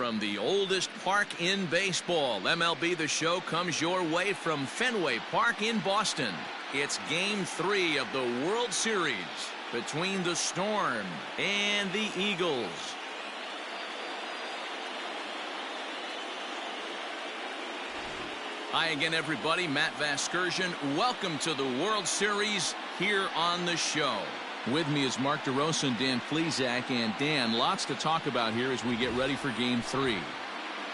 from the oldest park in baseball. MLB The Show comes your way from Fenway Park in Boston. It's Game 3 of the World Series between the Storm and the Eagles. Hi again, everybody. Matt Vasgersian. Welcome to the World Series here on the show. With me is Mark DeRosa and Dan Plesac. And Dan, lots to talk about here as we get ready for Game 3.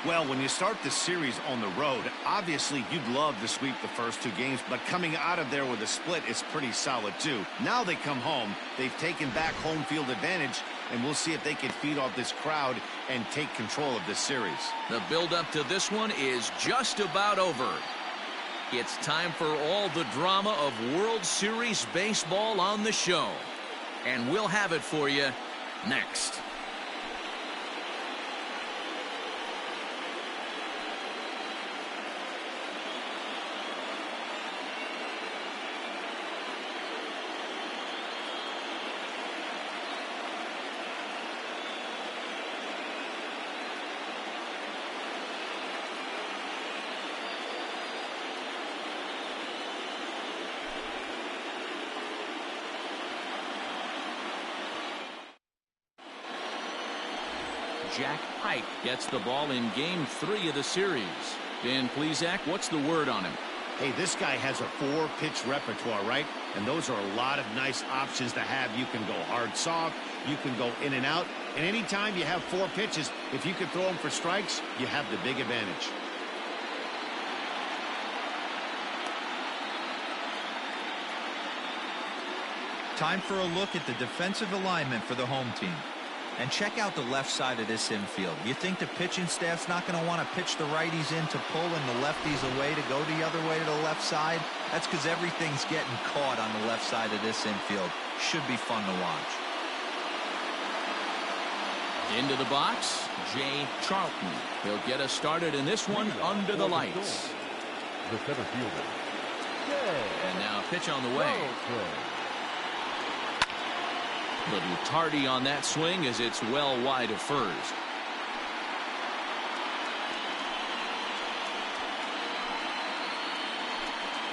Well, when you start the series on the road, obviously you'd love to sweep the first 2 games, but coming out of there with a split is pretty solid too. Now they come home, they've taken back home field advantage, and we'll see if they can feed off this crowd and take control of this series. The build-up to this one is just about over. It's time for all the drama of World Series baseball on the show. And we'll have it for you next. Jack Pike gets the ball in Game 3 of the series. Dan Plesac, what's the word on him? Hey, this guy has a 4-pitch repertoire, right? And those are a lot of nice options to have. You can go hard, soft. You can go in and out. And anytime you have 4 pitches, if you can throw them for strikes, you have the big advantage. Time for a look at the defensive alignment for the home team. And check out the left side of this infield. You think the pitching staff's not going to want to pitch the righties in to pull and the lefties away to go the other way to the left side? That's because everything's getting caught on the left side of this infield. Should be fun to watch. Into the box, Jay Charlton. He'll get us started in this one under the lights. The center fielder. And now a pitch on the way. Little tardy on that swing as it's well wide of first.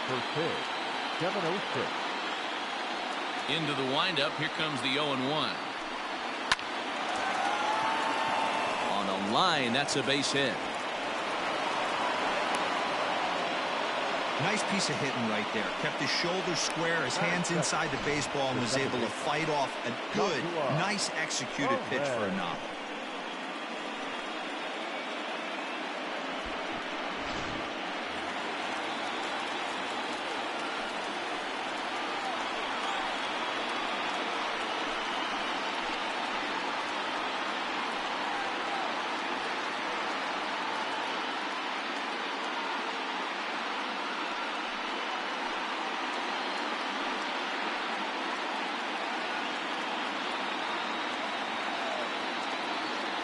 First pitch, 7-0 pitch. Into the windup, here comes the 0-1. On a line, that's a base hit. Nice piece of hitting right there. Kept his shoulders square, his hands inside the baseball, and was able to fight off a good, nice executed pitch for a knock.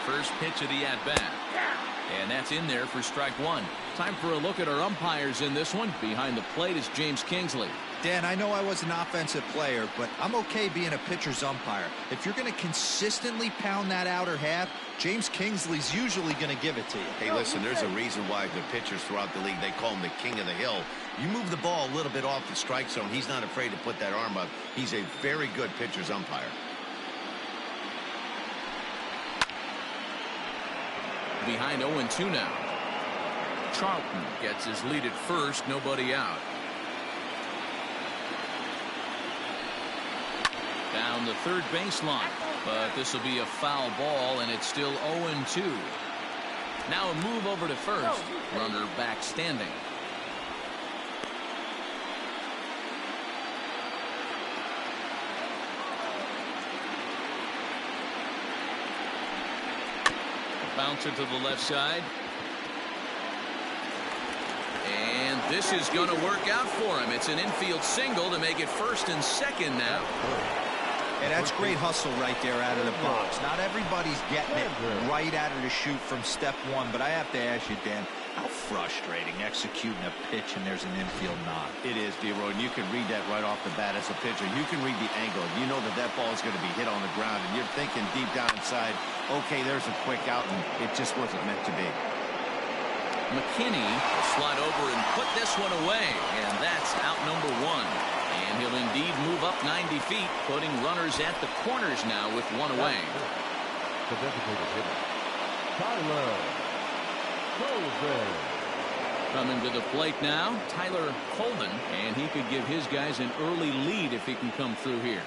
First pitch of the at-bat. And that's in there for strike 1. Time for a look at our umpires in this one. Behind the plate is James Kingsley. Dan, I know I was an offensive player, but I'm okay being a pitcher's umpire. If you're going to consistently pound that outer half, James Kingsley's usually going to give it to you. Hey, listen, there's a reason why the pitchers throughout the league, they call him the king of the hill. You move the ball a little bit off the strike zone, he's not afraid to put that arm up. He's a very good pitcher's umpire. Behind 0-2 now. Charlton gets his lead at first, nobody out. Down the third baseline, but this will be a foul ball, and it's still 0-2. Now a move over to first. Runner back standing. Bouncer to the left side. And this is going to work out for him. It's an infield single to make it first and second now. And that's great hustle right there out of the box. Not everybody's getting it right out of the chute from step 1, but I have to ask you, Dan, How frustrating, executing a pitch and there's an infield knock. It is, D-Roy, and you can read that right off the bat as a pitcher. You can read the angle. You know that that ball is going to be hit on the ground, and you're thinking deep down inside, okay, there's a quick out, and it just wasn't meant to be. McKinney will slide over and put this one away, and that's out number 1. And he'll indeed move up 90 feet, putting runners at the corners now with one away. The designated hitter, Tyler Colvin. Coming to the plate now, Tyler Colvin, and he could give his guys an early lead if he can come through here.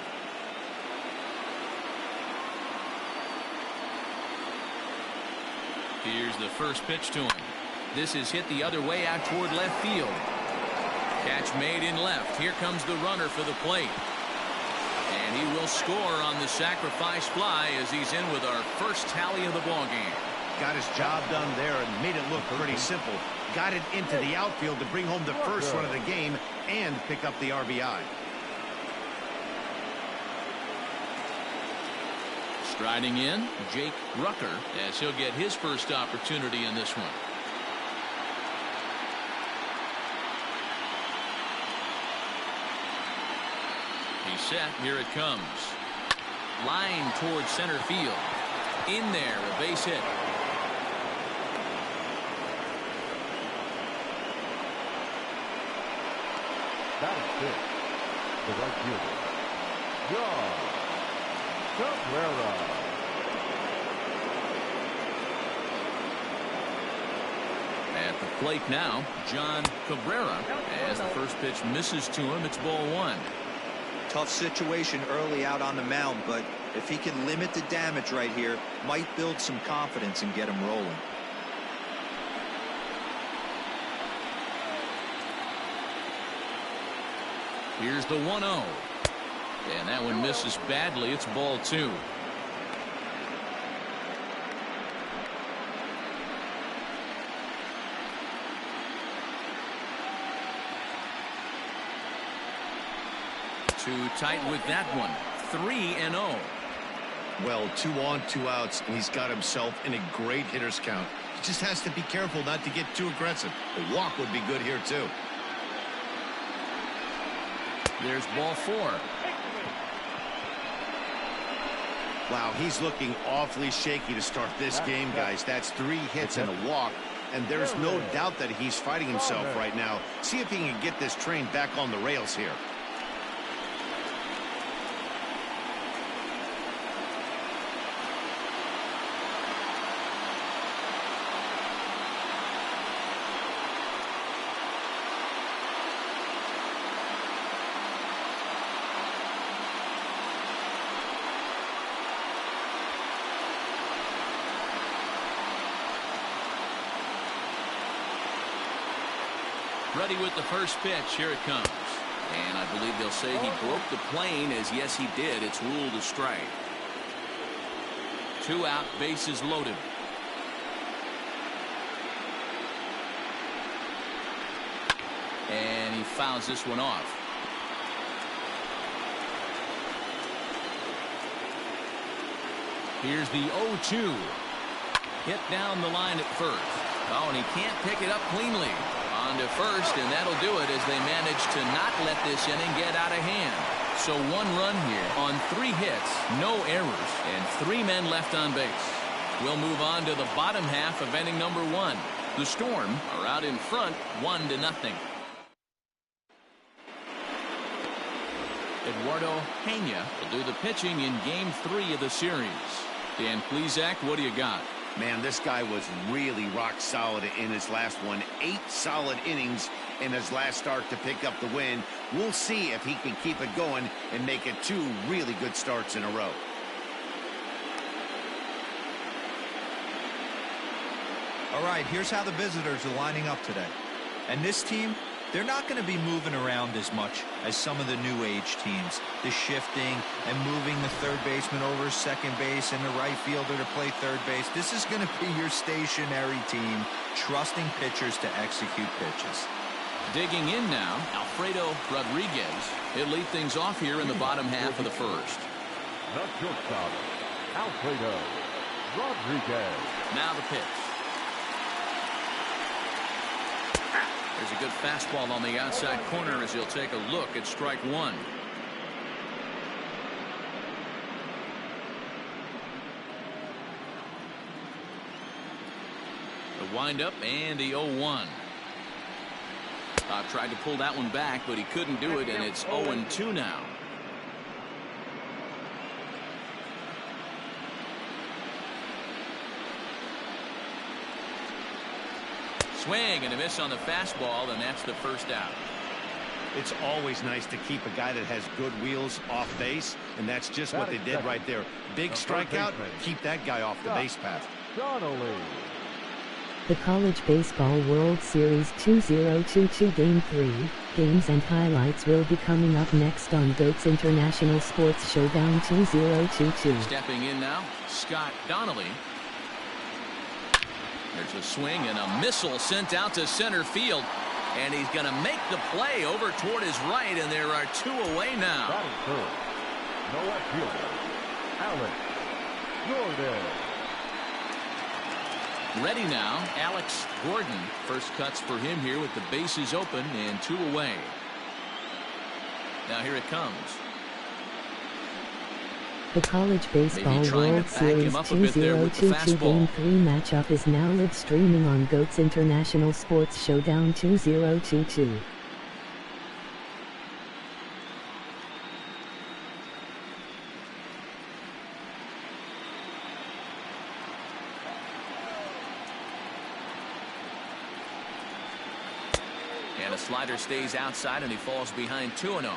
Here's the first pitch to him. This is hit the other way out toward left field. Catch made in left. Here comes the runner for the plate. And he will score on the sacrifice fly as he's in with our first tally of the ball game. Got his job done there and made it look pretty simple. Got it into the outfield to bring home the first run of the game and pick up the RBI. Striding in, Jake Rucker, as he'll get his first opportunity in this one. He's set. Here it comes. Line towards center field. In there, a base hit. That is it. The right fielder, Jonhs. At the plate now, John Cabrera. As the first pitch misses to him, it's ball 1. Tough situation early out on the mound, but if he can limit the damage right here, might build some confidence and get him rolling. Here's the 1-0. And that one misses badly. It's ball 2. Too tight with that one. 3-0. Well, 2 on, 2 outs, and he's got himself in a great hitter's count. He just has to be careful not to get too aggressive. A walk would be good here, too. There's ball 4. Wow, he's looking awfully shaky to start this game, guys. That's 3 hits and a walk, and there's no doubt that he's fighting himself right now. See if he can get this train back on the rails here. Ready with the first pitch. Here it comes. And I believe they'll say he broke the plane, as yes he did. It's ruled a strike. 2 out, bases loaded. And he fouls this one off. Here's the 0-2. Hit down the line at first. Oh, and he can't pick it up cleanly. On to first, and that'll do it as they manage to not let this inning get out of hand. So 1 run here on 3 hits, no errors, and 3 men left on base. We'll move on to the bottom half of inning number 1. The Storm are out in front 1-0. Eduardo Pena will do the pitching in game 3 of the series. Dan Plesac, what do you got? Man, this guy was really rock solid in his last one. 8 solid innings in his last start to pick up the win. We'll see if he can keep it going and make it 2 really good starts in a row. All right, here's how the visitors are lining up today. And this team, they're not going to be moving around as much as some of the new age teams. The shifting and moving the third baseman over second base and the right fielder to play third base. This is going to be your stationary team, trusting pitchers to execute pitches. Digging in now, Alfredo Rodriguez. He'll lead things off here in the bottom half of the first. The shortstop, Alfredo Rodriguez. Now the pitch. There's a good fastball on the outside corner as he'll take a look at strike one. The windup and the 0-1. Tried to pull that one back, but he couldn't do it, and it's 0-2 now. Swing and a miss on the fastball, and that's the first out. It's always nice to keep a guy that has good wheels off base, and that's just what they did right there. Big strikeout, keep that guy off the base path. Jonhs. The College Baseball World Series 2022 Game 3 games and highlights will be coming up next on GOAT's International Sports Showdown 2022. Stepping in now, Scott Donnelly. There's a swing and a missile sent out to center field. And he's going to make the play over toward his right, and there are two away now. That is third. No left fielder. Alex Gordon. Ready now, Alex Gordon. First cuts for him here with the bases open and two away. Now here it comes. The College Baseball World Series 2022 Game 3 matchup is now live streaming on GOAT's International Sports Showdown 2022. And a slider stays outside, and he falls behind 2-0.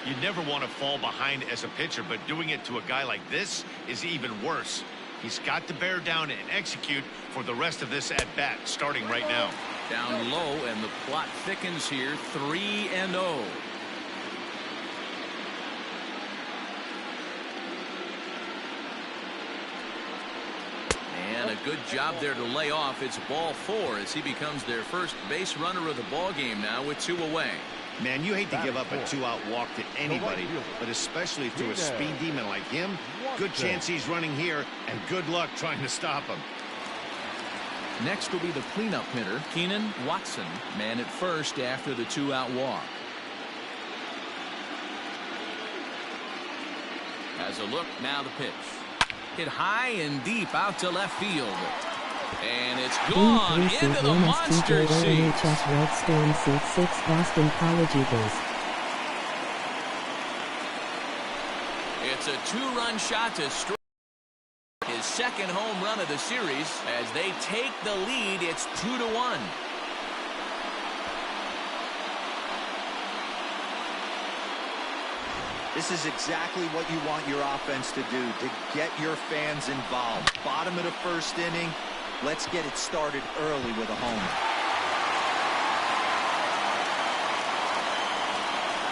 You never want to fall behind as a pitcher, but doing it to a guy like this is even worse. He's got to bear down and execute for the rest of this at-bat, starting right now. Down low, and the plot thickens here, 3-0. And a good job there to lay off. It's ball 4 as he becomes their first base runner of the ball game now with two away. Man, you hate to give up a two-out walk to anybody, but especially to a speed demon like him. Good chance he's running here, and good luck trying to stop him. Next will be the cleanup hitter, Keenan Watson, man at first after the two-out walk. Has a look, now the pitch. Hit high and deep out to left field. And it's gone into the monster seat. Redstone seat 6 Boston College Eagles. It's a two-run shot to strike. His second home run of the series. As they take the lead, it's 2-1. This is exactly what you want your offense to do, to get your fans involved. Bottom of the first inning. Let's get it started early with a homer.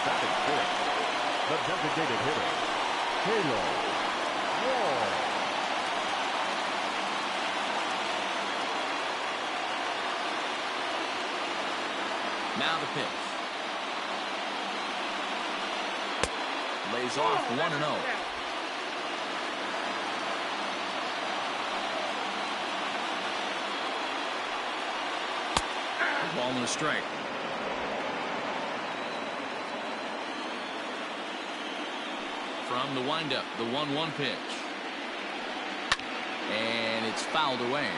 Batting fifth, the designated hitter, Taylor Ward. Now the pitch. Lays off 1-0. Ball and a strike. From the windup, the 1-1 pitch. And it's fouled away.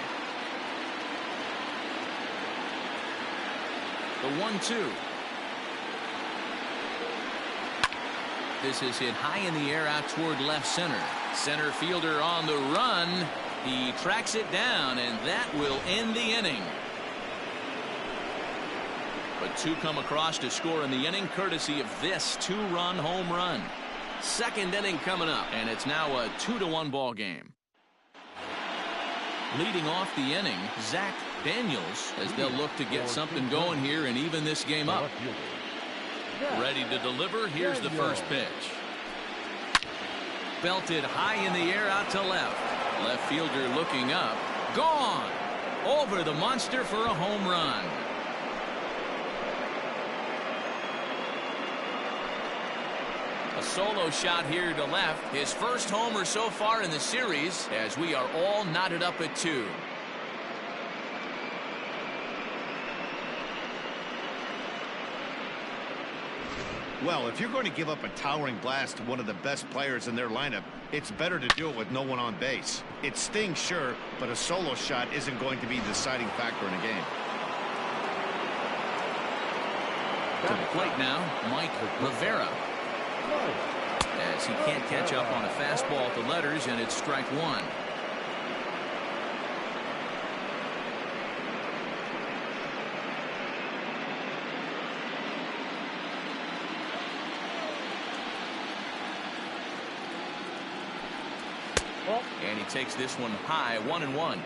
The 1-2. This is hit high in the air out toward left center. Center fielder on the run. He tracks it down, and that will end the inning. But two come across to score in the inning, courtesy of this two-run home run. Second inning coming up, and it's now a 2-1 ball game. Leading off the inning, Zach Daniels, as they'll look to get something going here and even this game up. Ready to deliver. Here's the first pitch. Belted high in the air out to left. Left fielder looking up. Gone. Over the monster for a home run. A solo shot here to left. His first homer so far in the series, as we are all knotted up at 2. Well, if you're going to give up a towering blast to one of the best players in their lineup, it's better to do it with no one on base. It stings, sure, but a solo shot isn't going to be the deciding factor in a game. To the plate now, Mike Rivera. As he can't catch up on a fastball at the letters, and it's strike one. And he takes this one high, 1-1.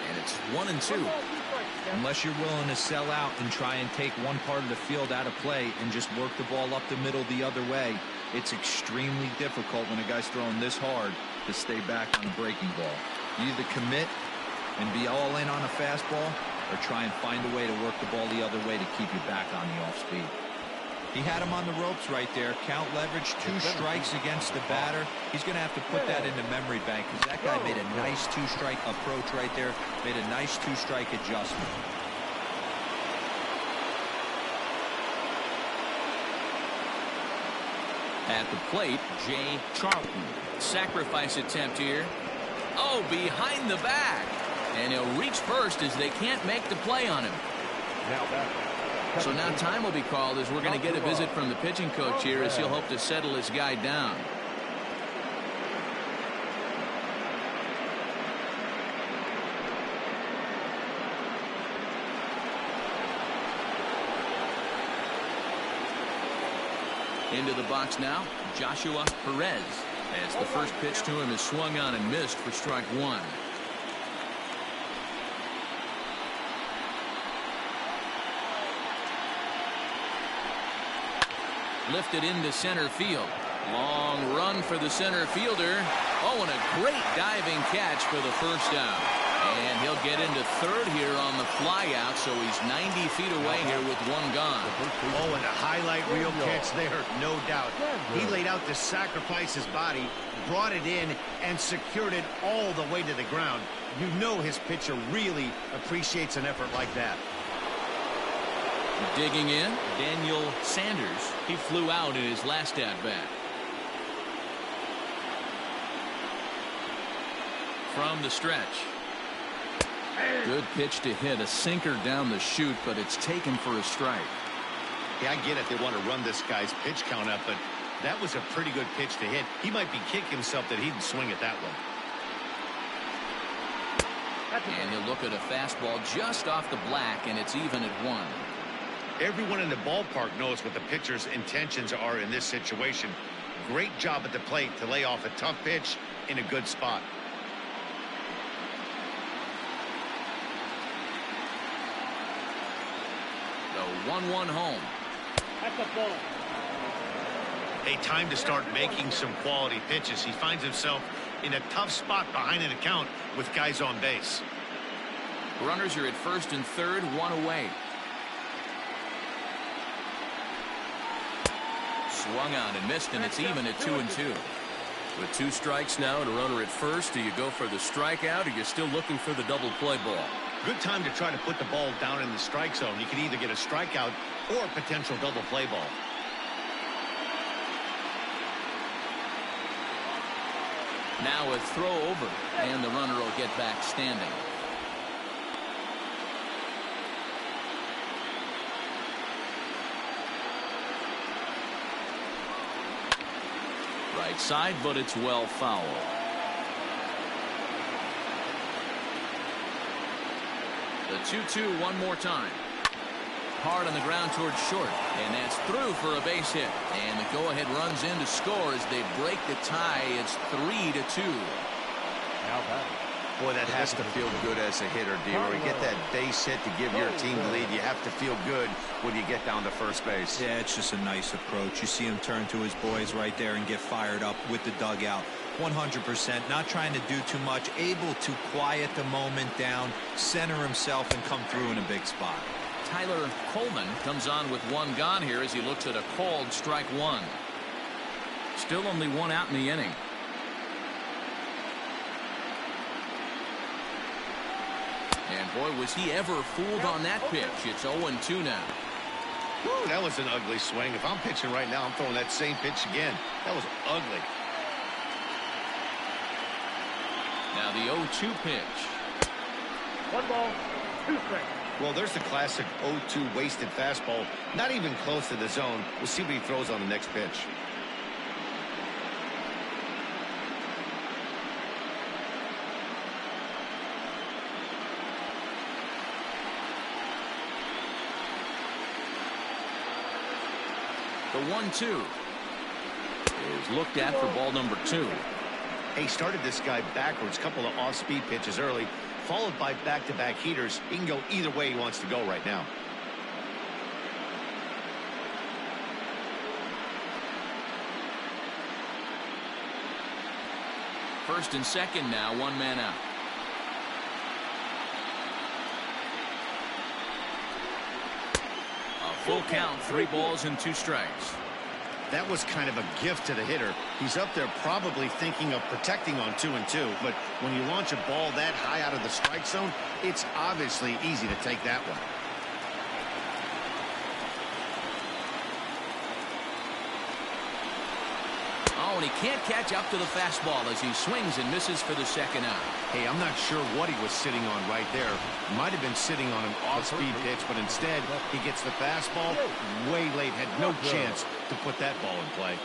And it's 1-2. Unless you're willing to sell out and try and take one part of the field out of play and just work the ball up the middle the other way, it's extremely difficult when a guy's throwing this hard to stay back on a breaking ball. You either commit and be all in on a fastball, or try and find a way to work the ball the other way to keep you back on the off speed. He had him on the ropes right there. Count leverage, 2 strikes against the batter. He's going to have to put that in the memory bank, because that guy made a nice 2-strike approach right there, made a nice 2-strike adjustment. At the plate, Jay Charlton. Sacrifice attempt here. Oh, behind the back. And he'll reach first as they can't make the play on him. So now time will be called as we're going to get a visit from the pitching coach here as he'll hope to settle his guy down. Into the box now, Joshua Perez, as the first pitch to him is swung on and missed for strike one. Lifted into center field. Long run for the center fielder. Oh, and a great diving catch for the first out. And he'll get into third here on the flyout, so he's 90 feet away here with one gone. Oh, and a highlight reel catch there, no doubt. He laid out to sacrifice his body, brought it in, and secured it all the way to the ground. You know his pitcher really appreciates an effort like that. Digging in, Daniel Sanders. He flew out in his last at-bat. From the stretch. Good pitch to hit, a sinker down the chute, but it's taken for a strike. Yeah, I get it. They want to run this guy's pitch count up, but that was a pretty good pitch to hit. He might be kicking himself that he didn't swing at that one. And he'll look at a fastball just off the black, and it's even at 1. Everyone in the ballpark knows what the pitcher's intentions are in this situation. Great job at the plate to lay off a tough pitch in a good spot. The 1-1 home. That's a ball. A time to start making some quality pitches. He finds himself in a tough spot behind an account with guys on base. Runners are at first and third, 1 away. Swung on and missed, and it's even at 2-2. With 2 strikes now and a runner at first, do you go for the strikeout, or you're still looking for the double play ball? Good time to try to put the ball down in the strike zone. You can either get a strikeout or a potential double play ball. Now a throw over, and the runner will get back standing. Right side, but it's well foul. The 2-2 one more time. Hard on the ground towards short, and that's through for a base hit. And the go-ahead runs in to score as they break the tie. It's 3-2. Now batting. Boy, that has to feel good as a hitter, D-Roy. You get that base hit to give your team the lead. You have to feel good when you get down to first base. Yeah, it's just a nice approach. You see him turn to his boys right there and get fired up with the dugout. 100%, not trying to do too much, able to quiet the moment down, center himself, and come through in a big spot. Tyler Coleman comes on with 1 gone here as he looks at a called strike 1. Still only 1 out in the inning. And boy, was he ever fooled on that pitch. It's 0-2 now. Woo, that was an ugly swing. If I'm pitching right now, I'm throwing that same pitch again. That was ugly. Now the 0-2 pitch. 1 ball, 2 strikes. Well, there's the classic 0-2 wasted fastball. Not even close to the zone. We'll see what he throws on the next pitch. The 1-2 is looked at for ball number 2. He started this guy backwards, couple of off-speed pitches early, followed by back-to-back heaters. He can go either way he wants to go right now. First and second now, 1 man out. A full count, 3 balls and 2 strikes. That was kind of a gift to the hitter. He's up there probably thinking of protecting on 2-2, but when you launch a ball that high out of the strike zone, it's obviously easy to take that one. Oh, and he can't catch up to the fastball as he swings and misses for the second out. Hey, I'm not sure what he was sitting on right there. Might have been sitting on an off-speed pitch, but instead he gets the fastball way late. Had no chance to put that ball in play.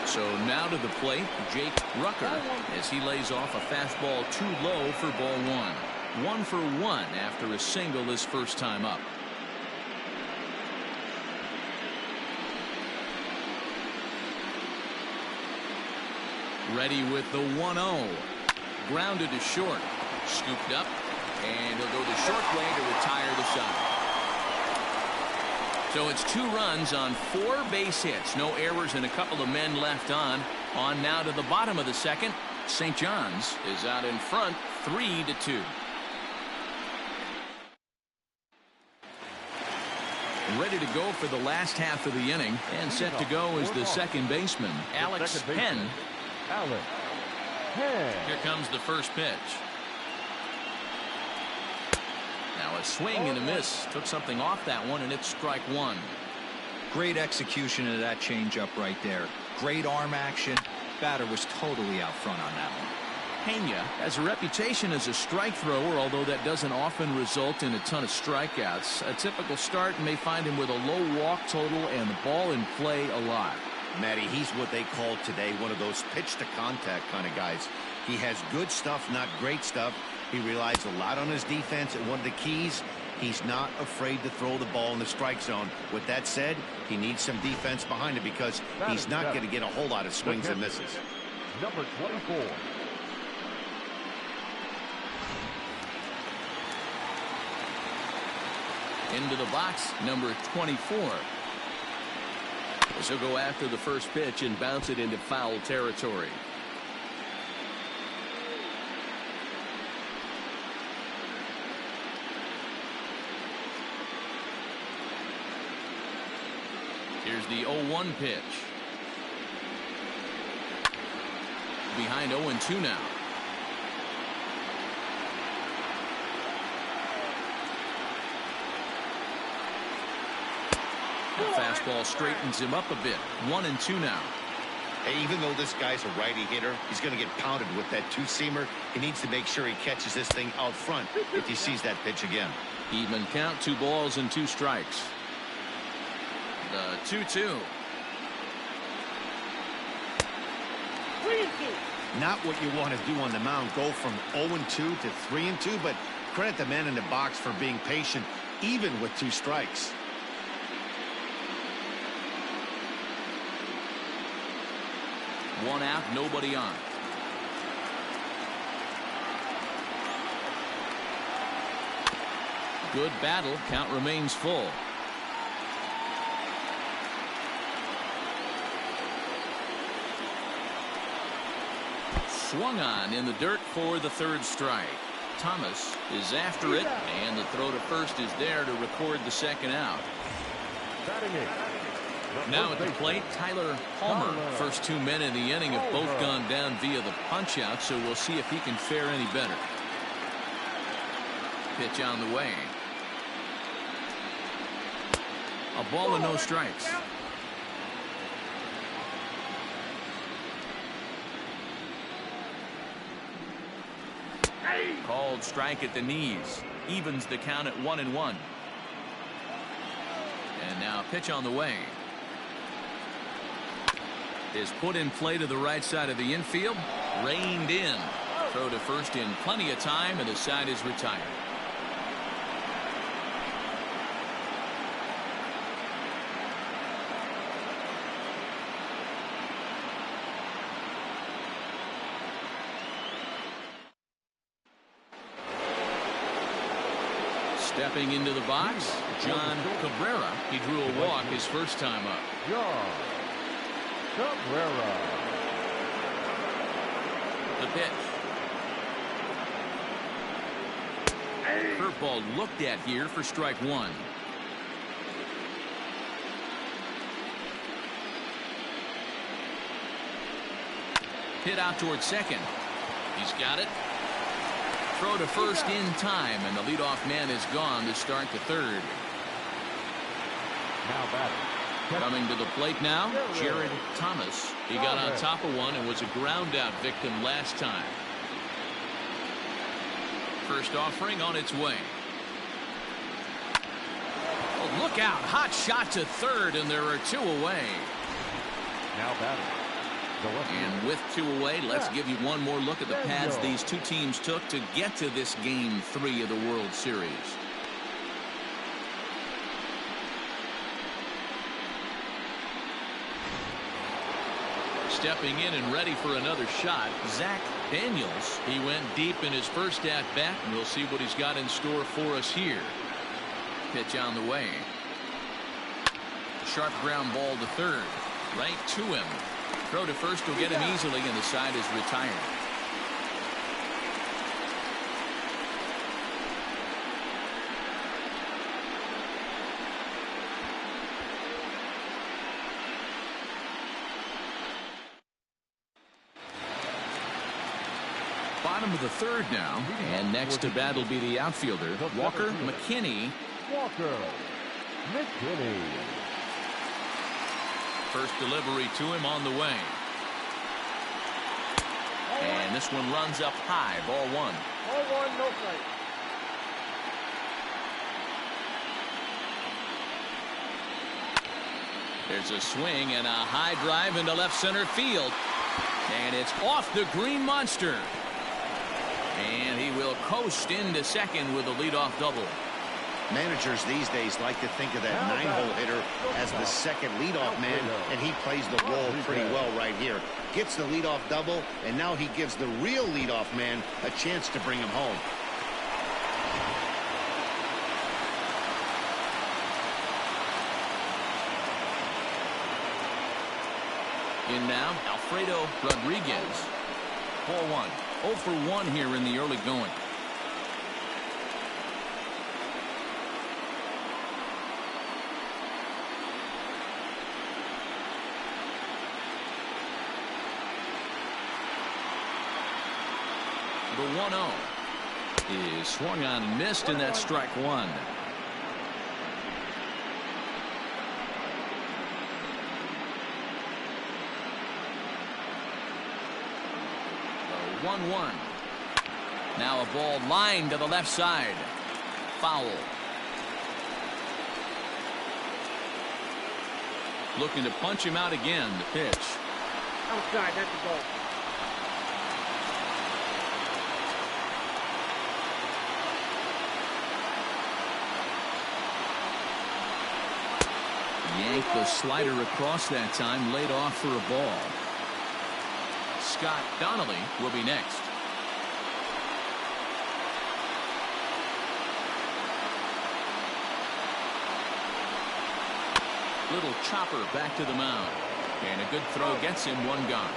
So now to the plate, Jake Rucker, as he lays off a fastball too low for ball 1. 1 for 1 after a single his first time up. Ready with the 1-0. Grounded to short. Scooped up. And he'll go the short way to retire the side. So it's 2 runs on 4 base hits. No errors and a couple of men left on. On now to the bottom of the second. St. John's is out in front 3-2. Ready to go for the last half of the inning. And set to go is the second baseman, Alex Penn. Alex Penn. Here comes the first pitch. Now a swing and a miss. Took something off that one, and it's strike 1. Great execution of that changeup right there. Great arm action. Batter was totally out front on that one. Pena has a reputation as a strike thrower, although that doesn't often result in a ton of strikeouts. A typical start may find him with a low walk total and the ball in play a lot. Matty, he's what they call today one of those pitch to contact kind of guys. He has good stuff, not great stuff. He relies a lot on his defense, and one of the keys, he's not afraid to throw the ball in the strike zone. With that said, he needs some defense behind it because he's not going to get a whole lot of swings and misses. Number 24. Into the box, number 24. As he'll go after the first pitch and bounce it into foul territory. Here's the 0-1 pitch. Behind 0-2 now. The fastball straightens him up a bit. 1-2 now. Hey, even though this guy's a righty hitter, he's going to get pounded with that two-seamer. He needs to make sure he catches this thing out front if he sees that pitch again. Even count, 2 balls and 2 strikes. The 2-2. Not what you want to do on the mound. Go from 0-2 to 3-2, but credit the man in the box for being patient, even with 2 strikes. One out, nobody on. Good battle. Count remains full. Swung on in the dirt for the 3rd strike. Thomas is after it, and the throw to first is there to record the second out. Now at the plate, Tyler Palmer. First 2 men in the inning have both gone down via the punch out, so we'll see if he can fare any better. Pitch on the way. A ball and no strikes. Called strike at the knees. Evens the count at 1-1. And now pitch on the way. Is put in play to the right side of the infield. Reined in. Throw to first in plenty of time, and the side is retired. Stepping into the box, John Cabrera. He drew a walk his first time up. John Cabrera. The pitch. Curveball looked at here for strike one. Hit out towards second. He's got it. Throw to first in time, and the leadoff man is gone to start the third. Now batting. Coming to the plate now, Jared Thomas. He got on top of one and was a ground out victim last time. First offering on its way. Oh, look out. Hot shot to third, and there are two away. Now batting. And with two away, let's give you one more look at the paths these two teams took to get to this Game 3 of the World Series. Stepping in and ready for another shot, Zach Daniels. He went deep in his first at-bat, and we'll see what he's got in store for us here. Pitch on the way. Sharp ground ball to third. Right to him. Throw to first will get him easily, and the side is retired. Bottom of the third now, and next to bat will be the outfielder, Walker McKinney. First delivery to him on the way. And this one runs up high. Ball one. Ball one, no strike. There's a swing and a high drive into left center field. And it's off the green monster. And he will coast into second with a leadoff double. Managers these days like to think of that 9-hole hitter as the second leadoff man, and he plays the role pretty well right here. Gets the leadoff double, and now he gives the real leadoff man a chance to bring him home. In now, Alfredo Rodriguez. 4-1. 0 for 1 here in the early going. The 1-0 is swung on and missed, and that's strike one. The 1-1. Now a ball lined to the left side. Foul. Looking to punch him out again. The pitch. Outside, that's the ball. Yanked the slider across that time, laid off for a ball. Scott Donnelly will be next. Little chopper back to the mound. And a good throw gets him one gone.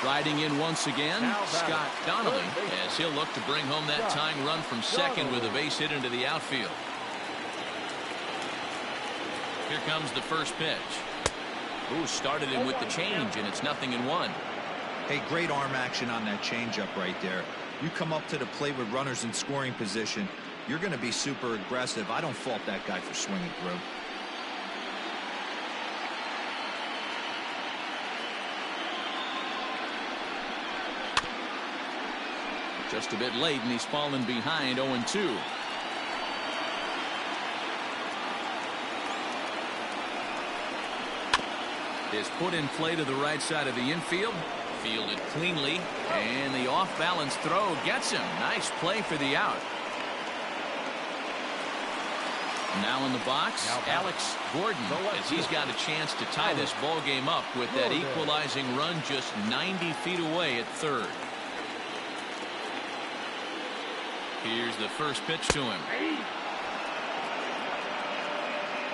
Riding in once again, Scott Donnelly, as he'll look to bring home that tying run from second with a base hit into the outfield. Here comes the first pitch. Ooh, started him with the change, and it's 0-1. Hey, great arm action on that changeup right there. You come up to the plate with runners in scoring position, you're going to be super aggressive. I don't fault that guy for swinging through. Just a bit late, and he's fallen behind 0-2. Is put in play to the right side of the infield. Fielded cleanly, and the off-balance throw gets him. Nice play for the out. Now in the box, Alex Gordon, as he's got a chance to tie this ball game up with that equalizing run just 90 feet away at third. Here's the first pitch to him.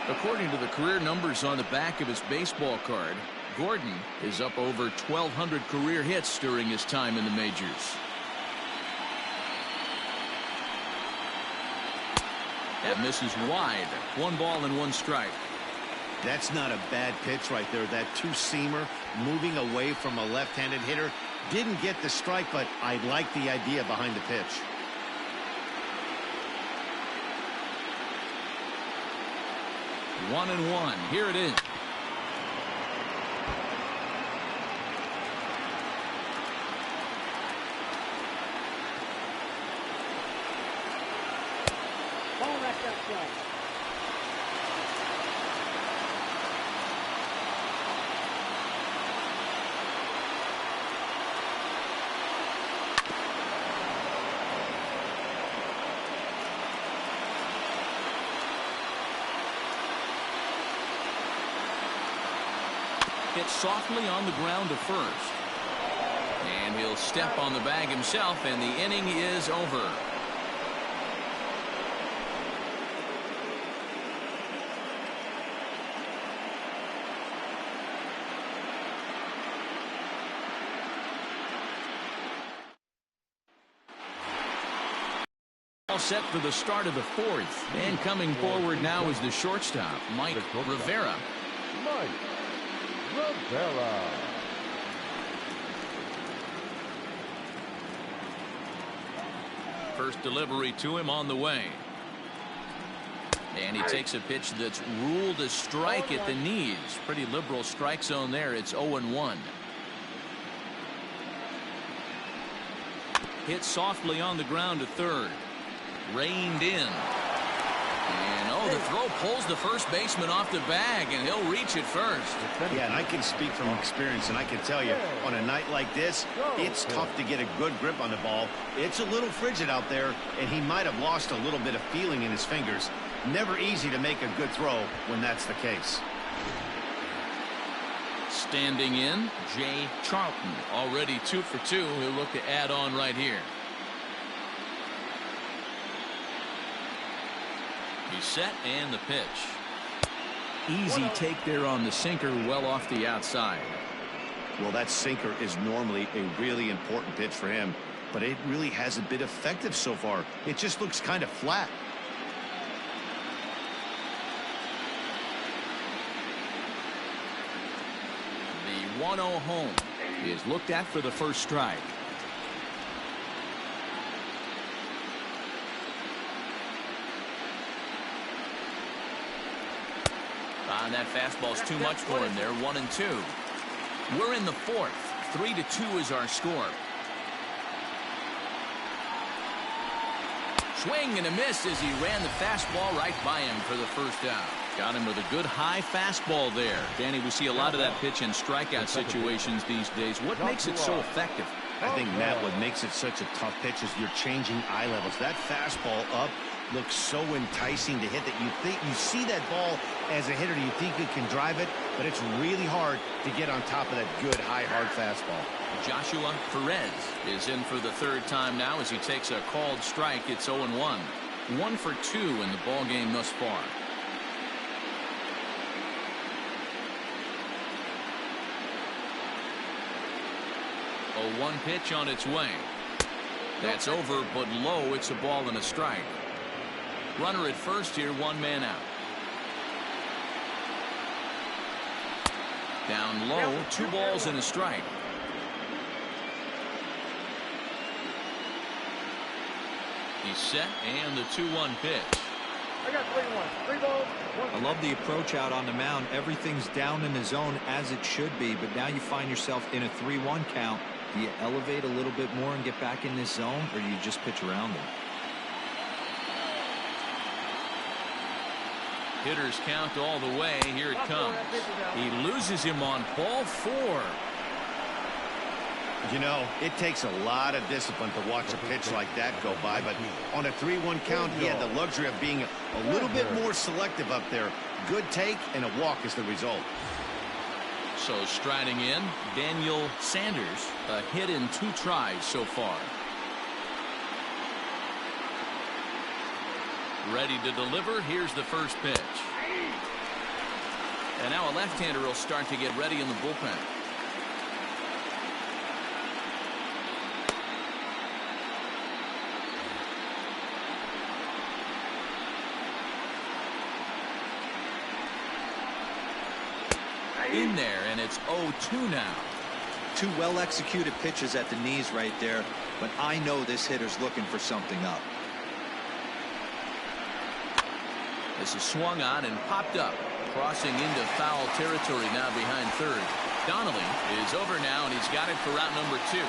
According to the career numbers on the back of his baseball card, Gordon is up over 1,200 career hits during his time in the majors. That misses wide. 1 ball and 1 strike. That's not a bad pitch right there. That two-seamer moving away from a left-handed hitter. Didn't get the strike, but I like the idea behind the pitch. One and one. Here it is. Ball wrapped up play. Hit softly on the ground to first. And he'll step on the bag himself, and the inning is over. All set for the start of the fourth. And coming forward now is the shortstop, Mike Rivera. Mike Rivera. First delivery to him on the way. And he takes a pitch that's ruled a strike at the knees. Pretty liberal strike zone there. It's 0-1. Hit softly on the ground to third. Reined in. And the throw pulls the first baseman off the bag, and he'll reach it first. Yeah, and I can speak from experience, and I can tell you, on a night like this, it's tough to get a good grip on the ball. It's a little frigid out there, and he might have lost a little bit of feeling in his fingers. Never easy to make a good throw when that's the case. Standing in, Jay Charlton, already 2 for 2. He'll look to add on right here. He's set, and the pitch. Easy take there on the sinker, well off the outside. Well, that sinker is normally a really important pitch for him, but it really hasn't been effective so far. It just looks kind of flat. The 1-0 home is looked at for the first strike. That fastball's too much for him there. 1-2. We're in the fourth. 3-2 is our score. Swing and a miss as he ran the fastball right by him for the first out. Got him with a good high fastball there. Danny, we see a lot of that pitch in strikeout situations these days. What makes it so effective? I think, Matt, what makes it such a tough pitch is you're changing eye levels. That fastball up looks so enticing to hit that you see that ball as a hitter, you think you can drive it, but it's really hard to get on top of that good high hard fastball. Joshua Perez is in for the third time now as he takes a called strike. It's 0-1. 1 for 2 in the ball game thus far. 0-1 pitch on its way. That's over, but low. It's a ball and a strike. Runner at first here, 1 man out. Down low, 2 balls and a strike. He's set, and the 2-1 pitch. I got 3-1. 3 balls, 1. I love the approach out on the mound. Everything's down in the zone as it should be, but now you find yourself in a 3-1 count. Do you elevate a little bit more and get back in this zone, or do you just pitch around it? Hitters count all the way. Here it comes. He loses him on ball 4. You know, it takes a lot of discipline to watch a pitch like that go by, but on a 3-1 count, he had the luxury of being a little bit more selective up there. Good take, and a walk is the result. So striding in, Daniel Sanders, a hit in 2 tries so far. Ready to deliver. Here's the first pitch. And now a left-hander will start to get ready in the bullpen. In there, and it's 0-2 now. 2 well-executed pitches at the knees right there, but I know this hitter's looking for something up. This is swung on and popped up, crossing into foul territory now behind third. Donnelly is over now, and he's got it for route number 2.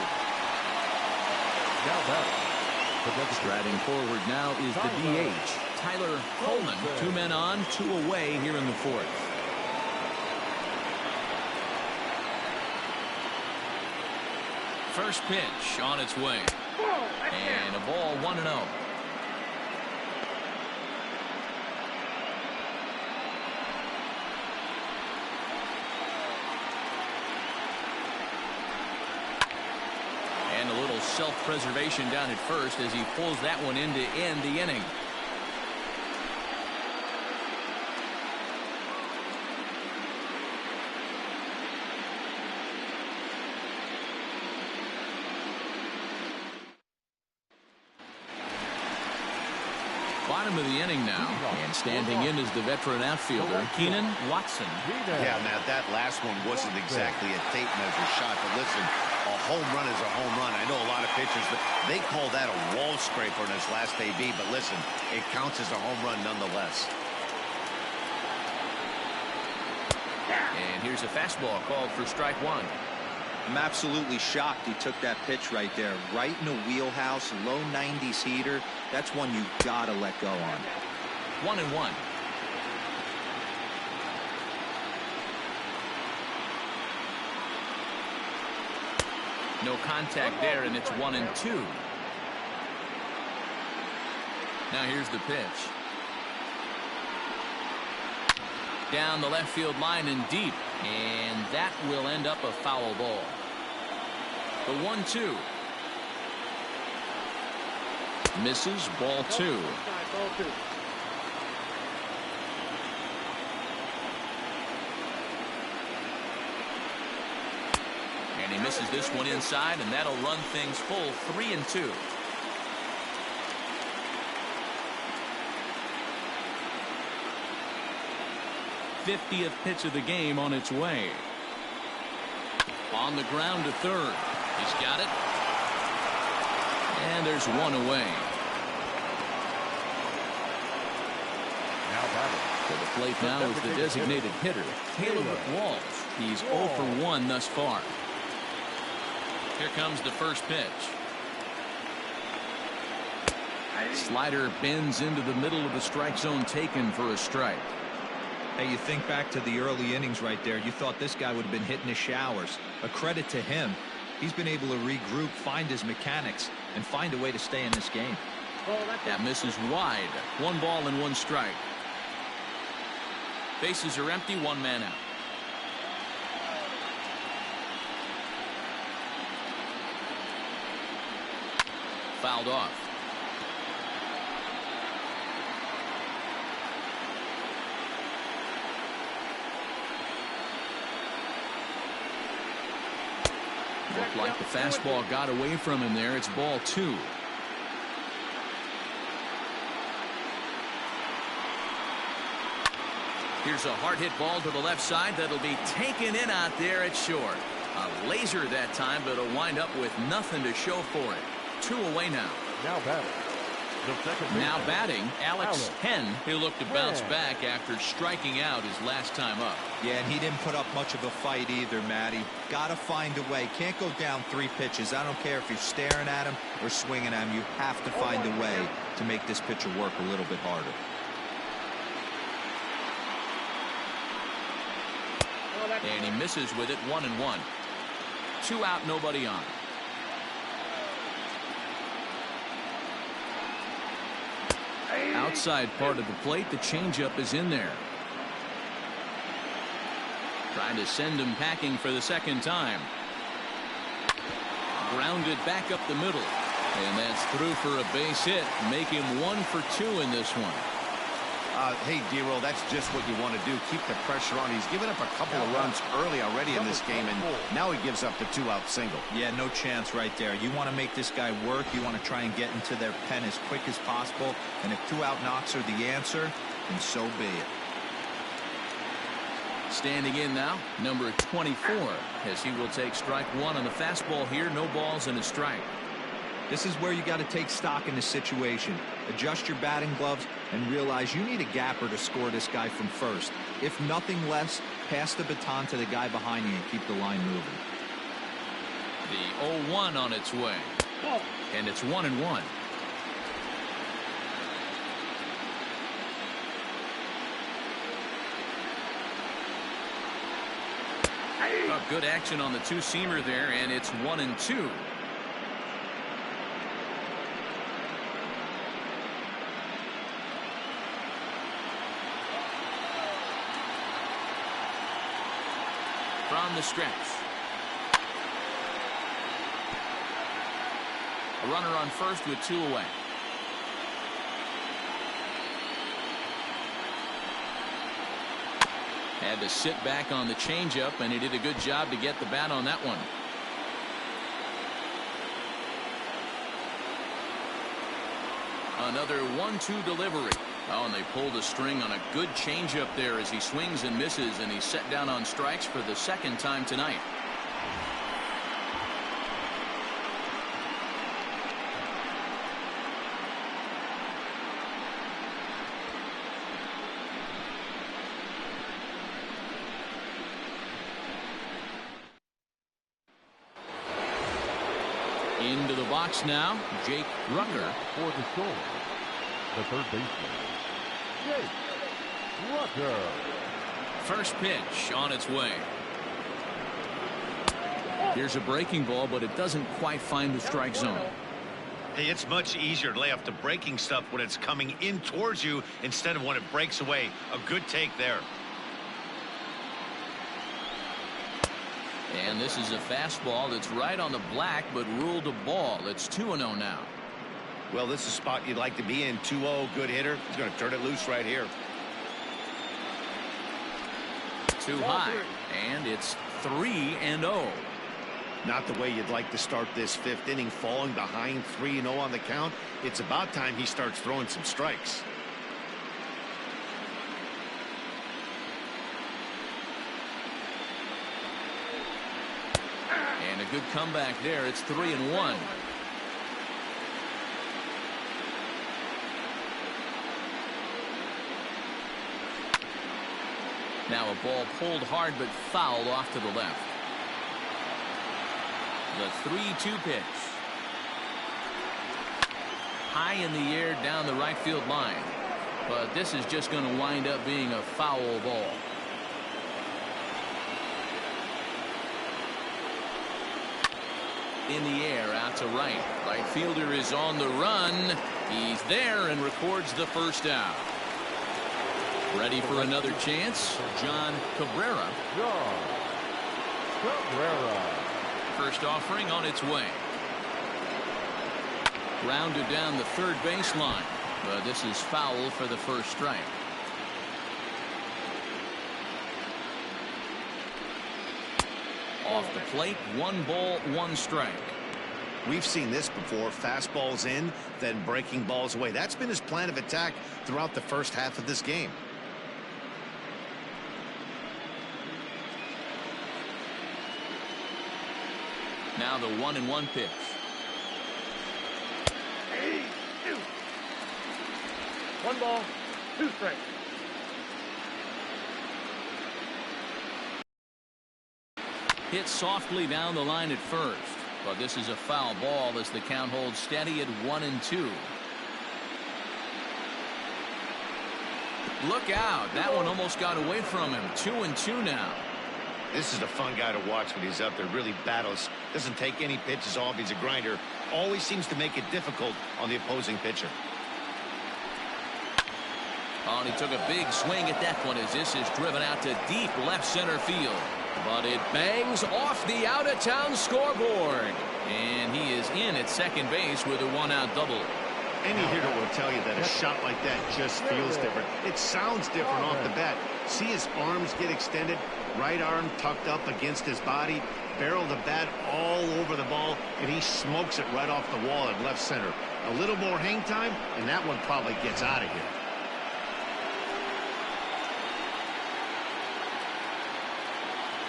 Now batting. Striding forward now is the DH, Tyler Coleman. 2 men on, 2 away here in the 4th. First pitch on its way. And a ball 1-0. And a little self-preservation down at first as he pulls that one in to end the inning. Bottom of the inning now, and standing in is the veteran outfielder, Keenan Watson. Yeah, now that last one wasn't exactly a tape measure shot, but listen, a home run is a home run. I know a lot of pitchers, but they call that a wall scraper in his last AB, but listen, it counts as a home run nonetheless. And here's a fastball called for strike 1. I'm absolutely shocked he took that pitch right there. Right in the wheelhouse, low 90s heater. That's one you gotta let go on. 1-1. No contact there, and it's 1-2. Now here's the pitch. Down the left field line and deep, and that will end up a foul ball. The 1-2 misses, ball 2. And he misses this one inside, and that'll run things full 3-2. '50th pitch of the game on its way. On the ground to third. He's got it. And there's one away. Now batting. To the plate now is the designated hitter, Caleb Walsh. He's 0 for 1 thus far. Here comes the first pitch. Slider bends into the middle of the strike zone, taken for a strike. Hey, you think back to the early innings right there. You thought this guy would have been hitting his showers. A credit to him. He's been able to regroup, find his mechanics, and find a way to stay in this game. That misses wide. 1 ball and 1 strike. Bases are empty, 1 man out. Fouled off. Looked like the fastball got away from him there. It's ball 2. Here's a hard hit ball to the left side that'll be taken in out there at short. A laser that time, but it'll wind up with nothing to show for it. 2 away now. Now batting, Alex Hen. He'll look to bounce back after striking out his last time up. Yeah, and he didn't put up much of a fight either, Matty. Got to find a way. Can't go down 3 pitches. I don't care if you're staring at him or swinging at him. You have to find a way to make this pitcher work a little bit harder. And he misses with it. 1-1. 2 out, nobody on. Outside part of the plate, the changeup is in there. Trying to send him packing for the second time. Grounded back up the middle. And that's through for a base hit. Make him 1 for 2 in this one. Hey, D-Roll, that's just what you want to do. Keep the pressure on. He's given up a couple of runs early already in this game, and now he gives up the 2-out single. Yeah, no chance right there. You want to make this guy work. You want to try and get into their pen as quick as possible. And if 2-out knocks are the answer, then so be it. Standing in now, number 24, as he will take strike 1 on the fastball here. No balls and a strike. This is where you got to take stock in the situation. Adjust your batting gloves and realize you need a gapper to score this guy from first. If nothing less, pass the baton to the guy behind you and keep the line moving. The 0-1 on its way. And it's 1-1. Good action on the 2-seamer there, and it's 1-2. From the stretch. A runner on first with 2 away. Had to sit back on the changeup, and he did a good job to get the bat on that one. Another 1-2 delivery. Oh, and they pulled a string on a good changeup there as he swings and misses, and he's set down on strikes for the second time tonight. Into the box now, Jake Rucker. For the Storm, the third baseman, Jake Rucker. First pitch on its way. Here's a breaking ball, but it doesn't quite find the strike zone. Hey, it's much easier to lay off the breaking stuff when it's coming in towards you instead of when it breaks away. A good take there. And this is a fastball that's right on the black, but ruled a ball. It's 2-0 now. Well, this is a spot you'd like to be in. 2-0, good hitter. He's going to turn it loose right here. Too high, and it's 3-0. Not the way you'd like to start this 5th inning, falling behind 3-0 on the count. It's about time he starts throwing some strikes. And a good comeback there. It's 3-1. Now a ball pulled hard but fouled off to the left. The 3-2 pitch. High in the air down the right field line. But this is just going to wind up being a foul ball. In the air out to right. Right fielder is on the run. He's there and records the first out. Ready for another chance. John Cabrera. John Cabrera. First offering on its way. Rounded down the third baseline. But this is foul for the first strike. Off the plate, 1 ball, 1 strike. We've seen this before. Fastballs in, then breaking balls away. That's been his plan of attack throughout the first half of this game. Now the 1-1 pitch. Hey, 1 ball, 2 strikes. Hit softly down the line at first, but this is a foul ball as the count holds steady at 1-2. Look out, that one almost got away from him. 2-2 now. This is a fun guy to watch when he's out there. Really battles. Doesn't take any pitches off. He's a grinder. Always seems to make it difficult on the opposing pitcher. Oh, and he took a big swing at that one as this is driven out to deep left center field. But it bangs off the out-of-town scoreboard. And he is in at second base with a 1-out double. Any hitter will tell you that a shot like that just feels different. It sounds different off the bat. See his arms get extended, right arm tucked up against his body, barrel the bat all over the ball, and he smokes it right off the wall at left center. A little more hang time, and that one probably gets out of here.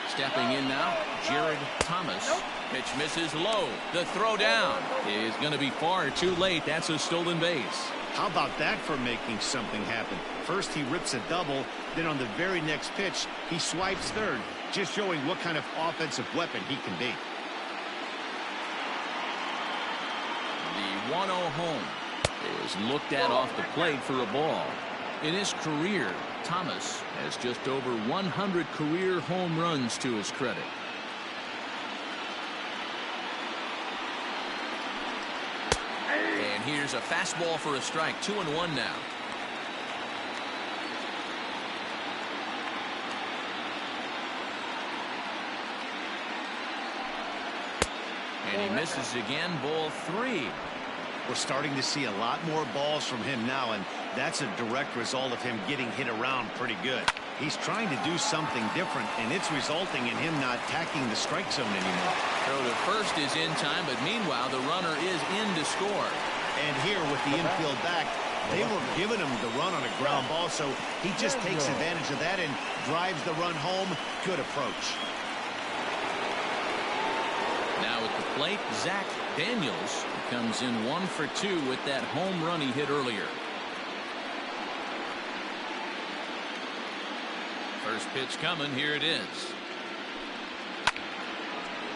Stepping in now, Jared Thomas. Pitch misses low. The throw down is going to be far too late. That's a stolen base. How about that for making something happen? First he rips a double, then on the very next pitch he swipes third, just showing what kind of offensive weapon he can be. The 1-0 home is looked at off the plate for a ball. In his career, Thomas has just over 100 career home runs to his credit. And here's a fastball for a strike. 2-1 now. And he misses again. Ball 3. We're starting to see a lot more balls from him now, and that's a direct result of him getting hit around pretty good. He's trying to do something different, and it's resulting in him not attacking the strike zone anymore. Throw to first is in time, but meanwhile the runner is in to score. And here with the infield back, they were giving him the run on a ground ball, so he just takes advantage of that and drives the run home. Good approach. Now at the plate, Zach Daniels comes in 1 for 2 with that home run he hit earlier. First pitch coming. Here it is.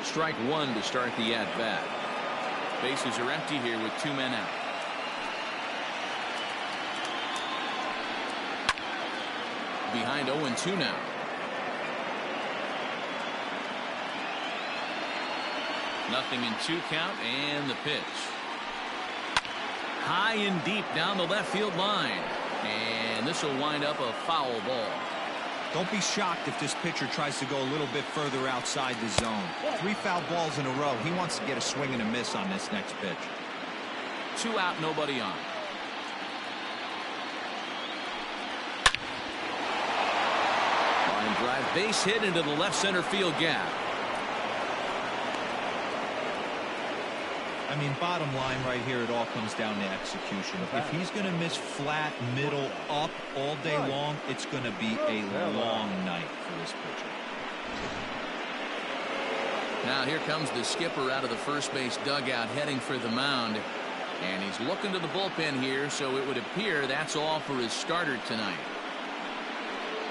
Strike 1 to start the at-bat. Bases are empty here with 2 men out. Behind 0-2 now. Nothing in 2 count, and the pitch. High and deep down the left field line. And this will wind up a foul ball. Don't be shocked if this pitcher tries to go a little bit further outside the zone. 3 foul balls in a row. He wants to get a swing and a miss on this next pitch. 2 out, nobody on. Line drive, base hit into the left center field gap. I mean, bottom line right here, it all comes down to execution. If he's going to miss flat, middle, up all day long, it's going to be a long night for this pitcher. Now here comes the skipper out of the first base dugout heading for the mound. And he's looking to the bullpen here, so it would appear that's all for his starter tonight.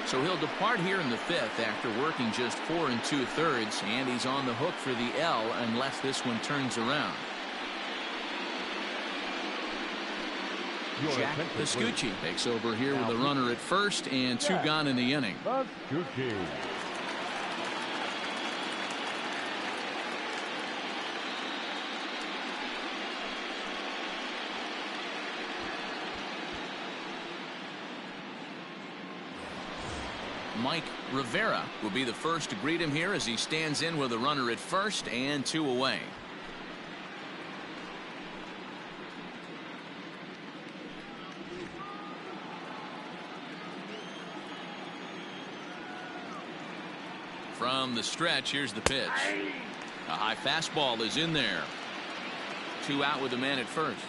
So he'll depart here in the 5th after working just 4 2/3, and he's on the hook for the L unless this one turns around. Jack Piscucci takes over here with a runner at first and 2 gone in the inning. Mike Rivera will be the first to greet him here as he stands in with a runner at first and 2 away. From From the stretch, here's the pitch. A high fastball is in there. 2 out with a man at first.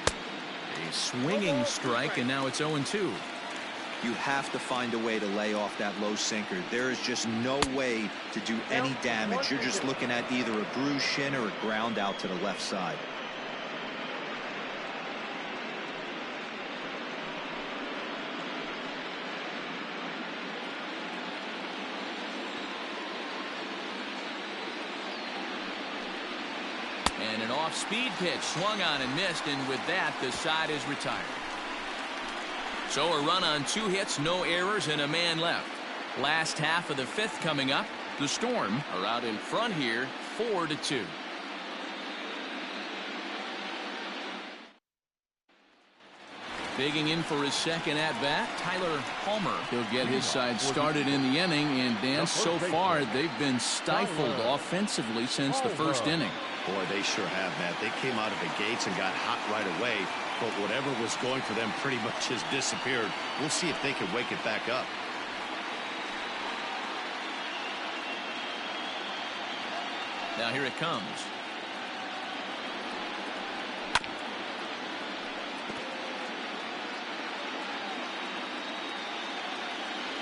A swinging strike, and now it's 0-2. You have to find a way to lay off that low sinker. There is just no way to do any damage. You're just looking at either a bruised shin or a ground out to the left side. And an off-speed pitch swung on and missed, and with that, the side is retired. So a run on 2 hits, no errors, and a man left. Last half of the 5th coming up. The Storm are out in front here, 4-2. Bigging in for his second at-bat, Tyler Palmer. He'll get his side started in the inning, and Dan, so far they've been stifled offensively since the first inning. Boy, they sure have, Matt. They came out of the gates and got hot right away, but whatever was going for them pretty much has disappeared. We'll see if they can wake it back up. Now here it comes.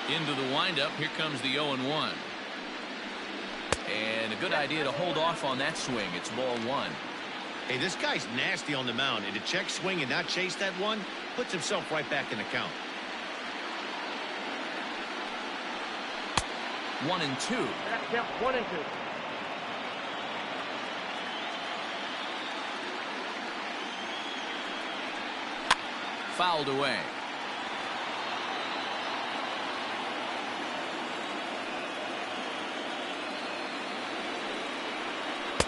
Into the windup. Here comes the 0-1. And a good idea to hold off on that swing. It's ball 1. Hey, this guy's nasty on the mound, and to check swing and not chase that one puts himself right back in the count. 1-2. Yep, 1-2. Fouled away.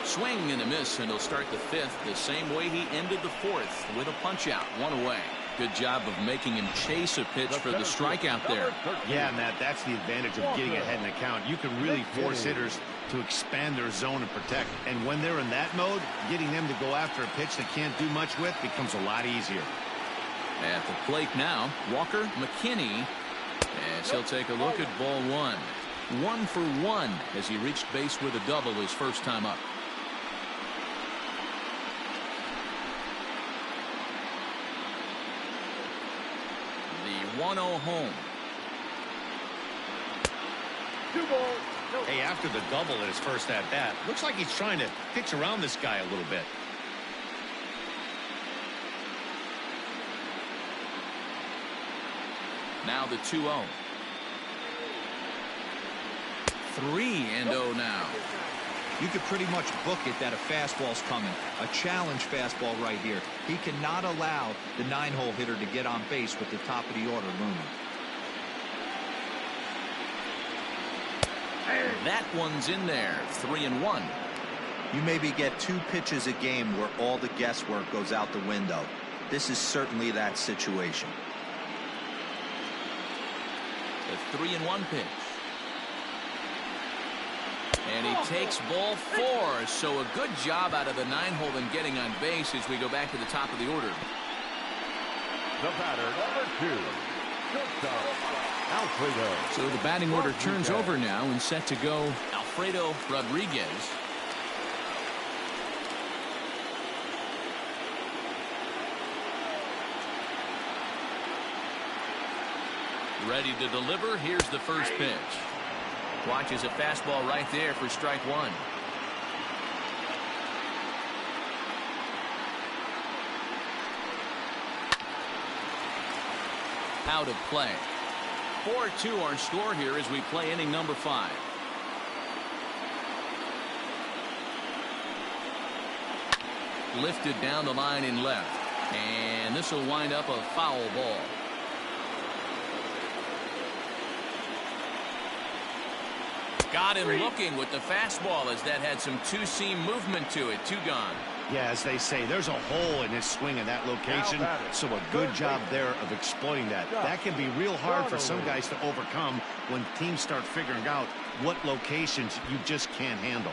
Swing and a miss, and he'll start the 5th the same way he ended the 4th, with a punch out, 1 away. Good job of making him chase a pitch for the strikeout there. Yeah, Matt, that's the advantage of getting ahead in the count. You can really force hitters to expand their zone and protect. And when they're in that mode, getting them to go after a pitch they can't do much with becomes a lot easier. At the plate now, Walker McKinney, as he'll take a look at ball 1. 1 for 1 as he reached base with a double his first time up. The 1-0 home. 2 balls. No. Hey, after the double in his first at-bat, looks like he's trying to pitch around this guy a little bit. Now the 2-0. 3-0 now. You could pretty much book it that a fastball's coming. A challenge fastball right here. He cannot allow the 9-hole hitter to get on base with the top of the order looming. That one's in there. 3-1. You maybe get 2 pitches a game where all the guesswork goes out the window. This is certainly that situation. The 3-1 pitch. And he takes ball 4. So a good job out of the 9-hole in getting on base as we go back to the top of the order. The batter, number 2, shortstop, Alfredo. So the batting order turns over now and set to go Alfredo Rodriguez. Ready to deliver. Here's the first pitch. Watches a fastball right there for strike 1. Out of play. 4-2 our score here as we play inning number 5. Lifted down the line in left. And this will wind up a foul ball. Got him looking with the fastball as that had some two-seam movement to it. 2 gone. Yeah, as they say, there's a hole in his swing in that location, so a good job there of exploiting that. That can be real hard for some guys to overcome when teams start figuring out what locations you just can't handle.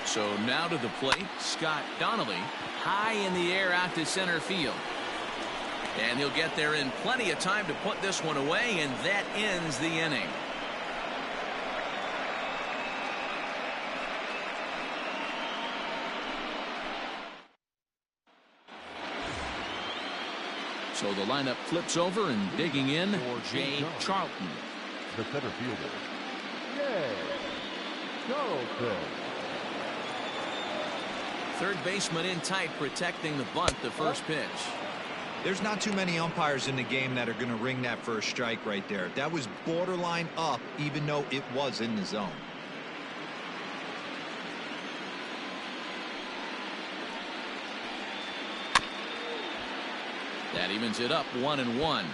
So now to the plate, Scott Donnelly, high in the air out to center field. And he'll get there in plenty of time to put this one away, and that ends the inning. So the lineup flips over, and digging in, Jay Charlton. The center fielder, Jay Charlton. Third baseman in tight, protecting the bunt, the first pitch. There's not too many umpires in the game that are going to ring that first strike right there. That was borderline up, even though it was in the zone. That evens it up 1-1.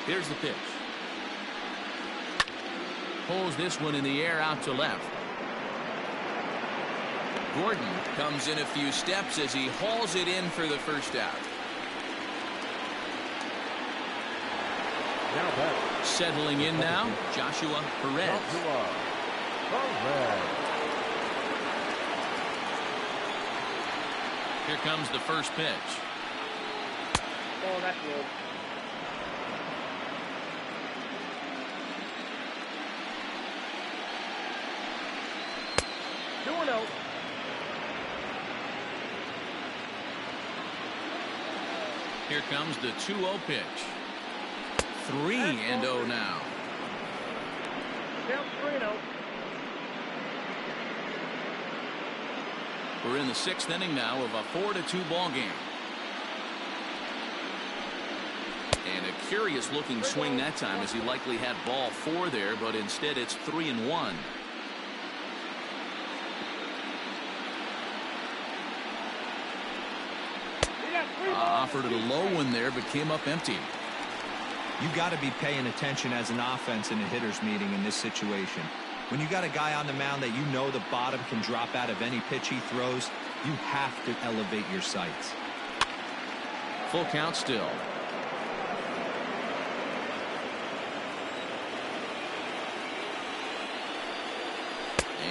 Here's the pitch. Pulls this one in the air out to left. Gordon comes in a few steps as he hauls it in for the first out. Now back. Settling in now, Joshua Perez. Here comes the first pitch. Oh, that's low. Here comes the 2-0 pitch. 3-0 now. Count 3-0. We're in the 6th inning now of a 4-2 ball game. And a curious looking swing that time, as he likely had ball 4 there, but instead it's 3-1. Offered it a low one there, but came up empty. You got to be paying attention as an offense in a hitter's meeting in this situation. When you got a guy on the mound that you know the bottom can drop out of any pitch he throws, you have to elevate your sights. Full count still.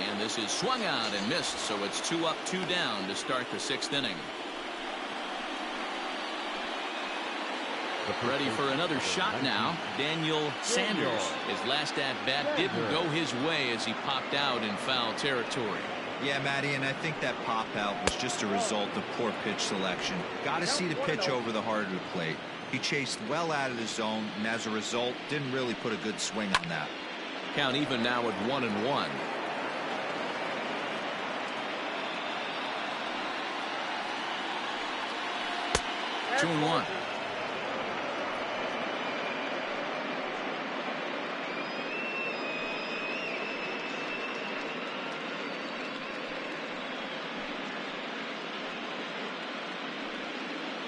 And this is swung out and missed, so it's 2 up, 2 down to start the 6th inning. Ready for another shot now, Daniel Sanders. His last at-bat didn't go his way as he popped out in foul territory. Yeah, Matty, and I think that pop-out was just a result of poor pitch selection. Got to see the pitch over the heart of the plate. He chased well out of the zone, and as a result, didn't really put a good swing on that. Count even now at 1-1. Two and one.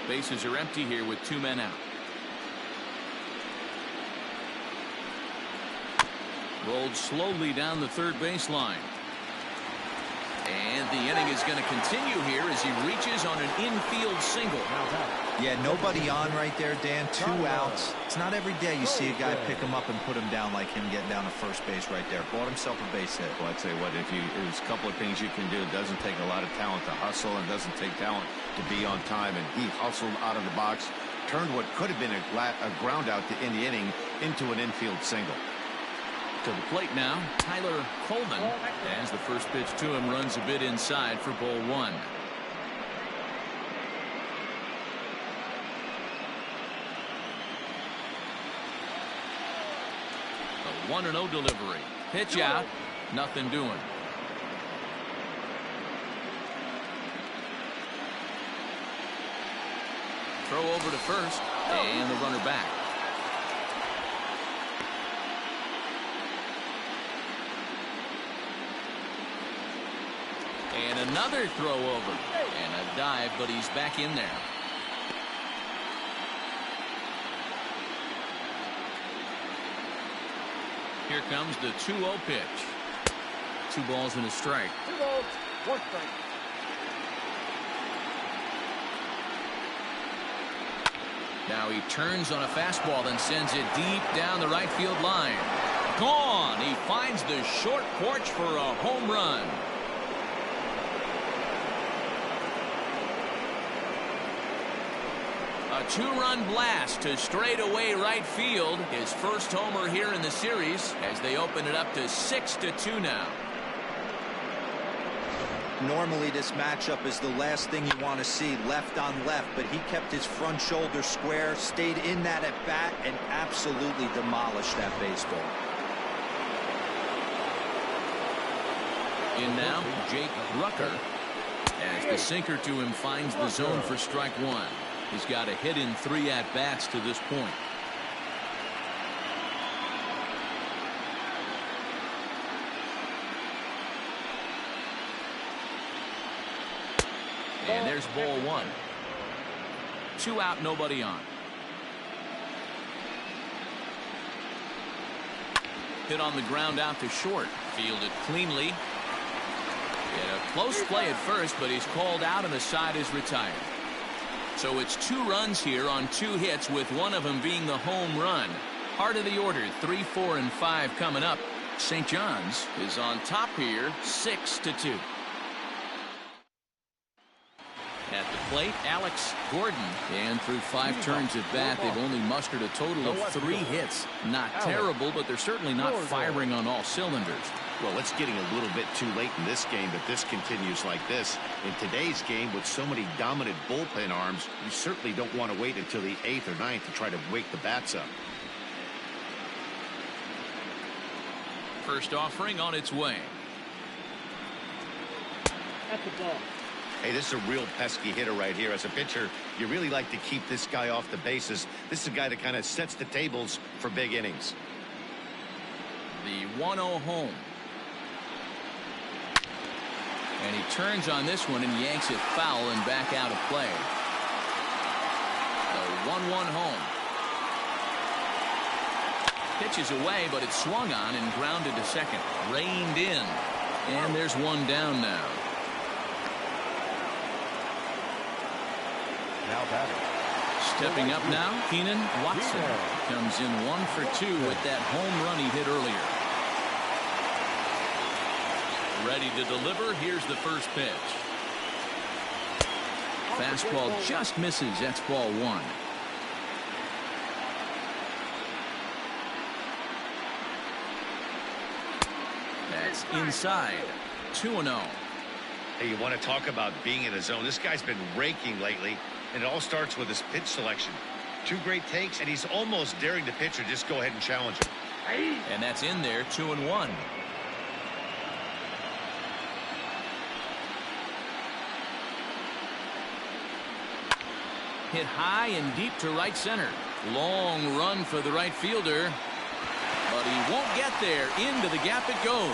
Bases are empty here with 2 men out. Rolled slowly down the third baseline. And the inning is going to continue here as he reaches on an infield single. Yeah, nobody on right there, Dan. 2 outs. It's not every day you see a guy pick him up and put him down like him getting down to first base right there. Bought himself a base hit. Well, I'd say what, there's a couple of things you can do. It doesn't take a lot of talent to hustle, and doesn't take talent to be on time. And he hustled out of the box, turned what could have been a ground out to end the inning into an infield single. To the plate now, Tyler Coleman, as the first pitch to him runs a bit inside for ball 1. A 1-0 delivery. Pitch out. Nothing doing. Throw over to first, and the runner back. And another throw over. And a dive, but he's back in there. Here comes the 2-0 pitch. 2 balls and a strike. 2 balls. One strike. Now he turns on a fastball and sends it deep down the right field line. Gone. He finds the short porch for a home run. A two-run blast to straightaway right field. His first homer here in the series as they open it up to 6-2 now. Normally this matchup is the last thing you want to see, left on left, but he kept his front shoulder square, stayed in that at bat, and absolutely demolished that baseball. In now, Jake Rucker, as the sinker to him finds the zone for strike one. He's got a hit in 3 at-bats to this point. And there's ball one. 2 out, nobody on. Hit on the ground out to short. Fielded cleanly. In a close play at first, but he's called out and the side is retired. So it's 2 runs here on 2 hits, with one of them being the home run. Heart of the order, 3, 4, and 5 coming up. St. John's is on top here, 6-2. At the plate, Alex Gordon. And through 5 turns at bat, they've only mustered a total of 3 hits. Not terrible, but they're certainly not firing on all cylinders. Well, it's getting a little bit too late in this game if this continues like this. In today's game, with so many dominant bullpen arms, you certainly don't want to wait until the 8th or 9th to try to wake the bats up. First offering on its way. That's the ball. Hey, this is a real pesky hitter right here. As a pitcher, you really like to keep this guy off the bases. This is a guy that kind of sets the tables for big innings. The 1-0 home. And he turns on this one and yanks it foul and back out of play. The 1-1 home. Pitches away, but it's swung on and grounded to second. Reined in. And there's one down now. Now batting. Stepping up now, Keenan Watson comes in 1 for 2 with that home run he hit earlier. Ready to deliver. Here's the first pitch. Fastball just misses. That's ball 1. That's inside. 2-0. Hey, you want to talk about being in the zone. This guy's been raking lately, and it all starts with his pitch selection. 2 great takes, and he's almost daring the pitcher just go ahead and challenge him. And that's in there, 2-1. Hit high and deep to right center. Long run for the right fielder. But he won't get there. Into the gap it goes.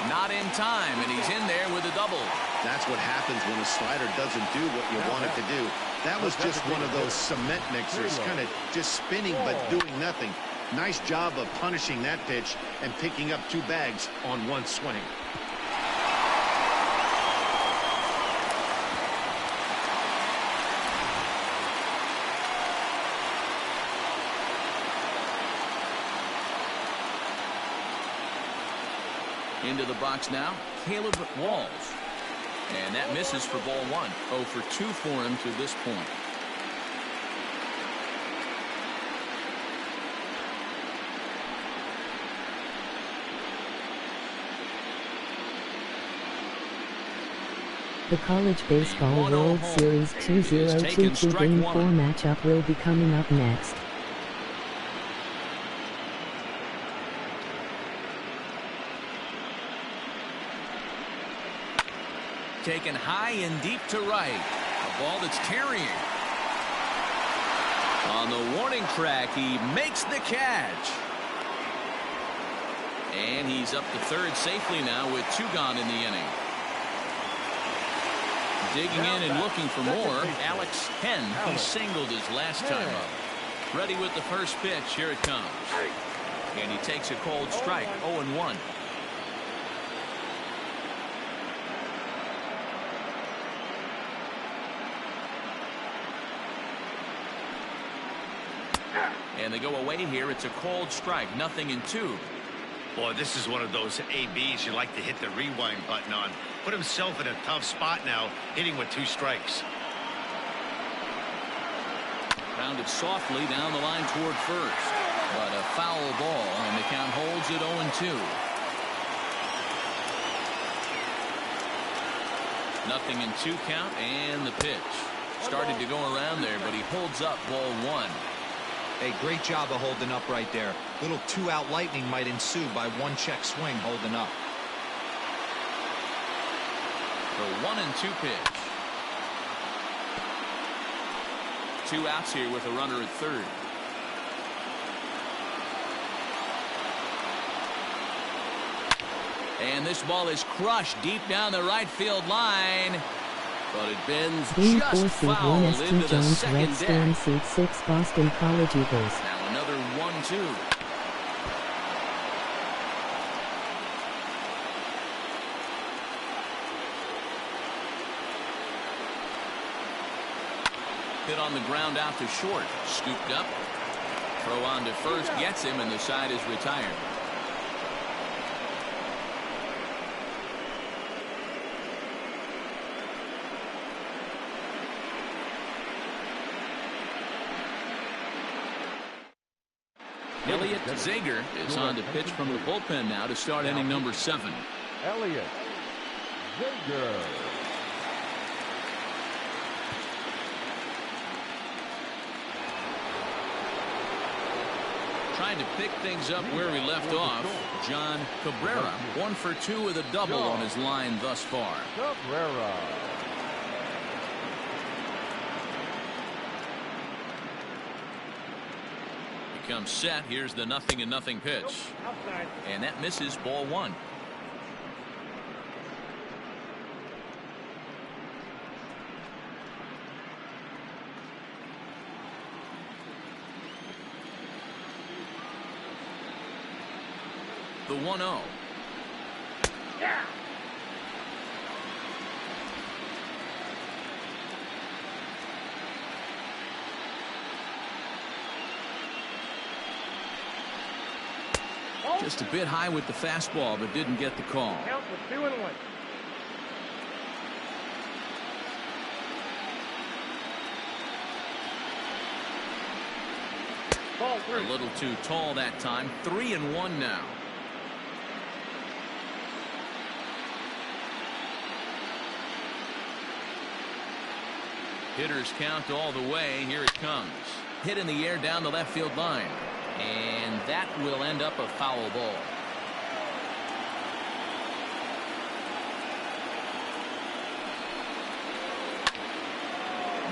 Not in time, and he's in there with a double. That's what happens when a slider doesn't do what you want it to do. That was just one of those cement mixers, kind of just spinning but doing nothing. Nice job of punishing that pitch and picking up 2 bags on 1 swing. Into the box now, Caleb Walls. And that misses for ball 1. 0 for 2 for him to this point. The College Baseball World Series 2022 Game 4 matchup will be coming up next. Taken high and deep to right. A ball that's carrying. On the warning track, he makes the catch. And he's up to third safely now with 2 gone in the inning. Digging in and looking for more, Alex Henn. He singled his last time up. Ready with the first pitch. Here it comes. And he takes a cold strike. 0-1. And they go away here. It's a called strike, 0-2. Boy, this is one of those ABs you like to hit the rewind button on. Put himself in a tough spot now, hitting with 2 strikes. Grounded softly down the line toward first. But a foul ball, and the count holds it 0-2. 0-2 count, and the pitch. Started to go around there, but he holds up ball 1. Hey, great job of holding up right there. Little 2-out lightning might ensue by 1-check swing holding up. The 1-2 pitch. 2 outs here with a runner at third. And this ball is crushed deep down the right field line. But it bends Game 4 just seed 1 foul S.T. into the Jonhs second Red Storm deck. seed 6 Boston College Eagles. Now another 1-2. Hit on the ground out to short. Scooped up. Throw on to first. Gets him, and the side is retired. Elliot Zager is on to pitch from the bullpen now to start inning number 7. Elliot Zager. Trying to pick things up where we left off. John Cabrera, 1 for 2 with a double on his line thus far. Cabrera. Comes set. Here's the 0-0 pitch. Outside. And that misses ball 1. The 1-0. Yeah. Just a bit high with the fastball, but didn't get the call. Count was 2-1. Ball 3. A little too tall that time. 3-1 now. Hitters count all the way. Here it comes. Hit in the air down the left field line. And that will end up a foul ball.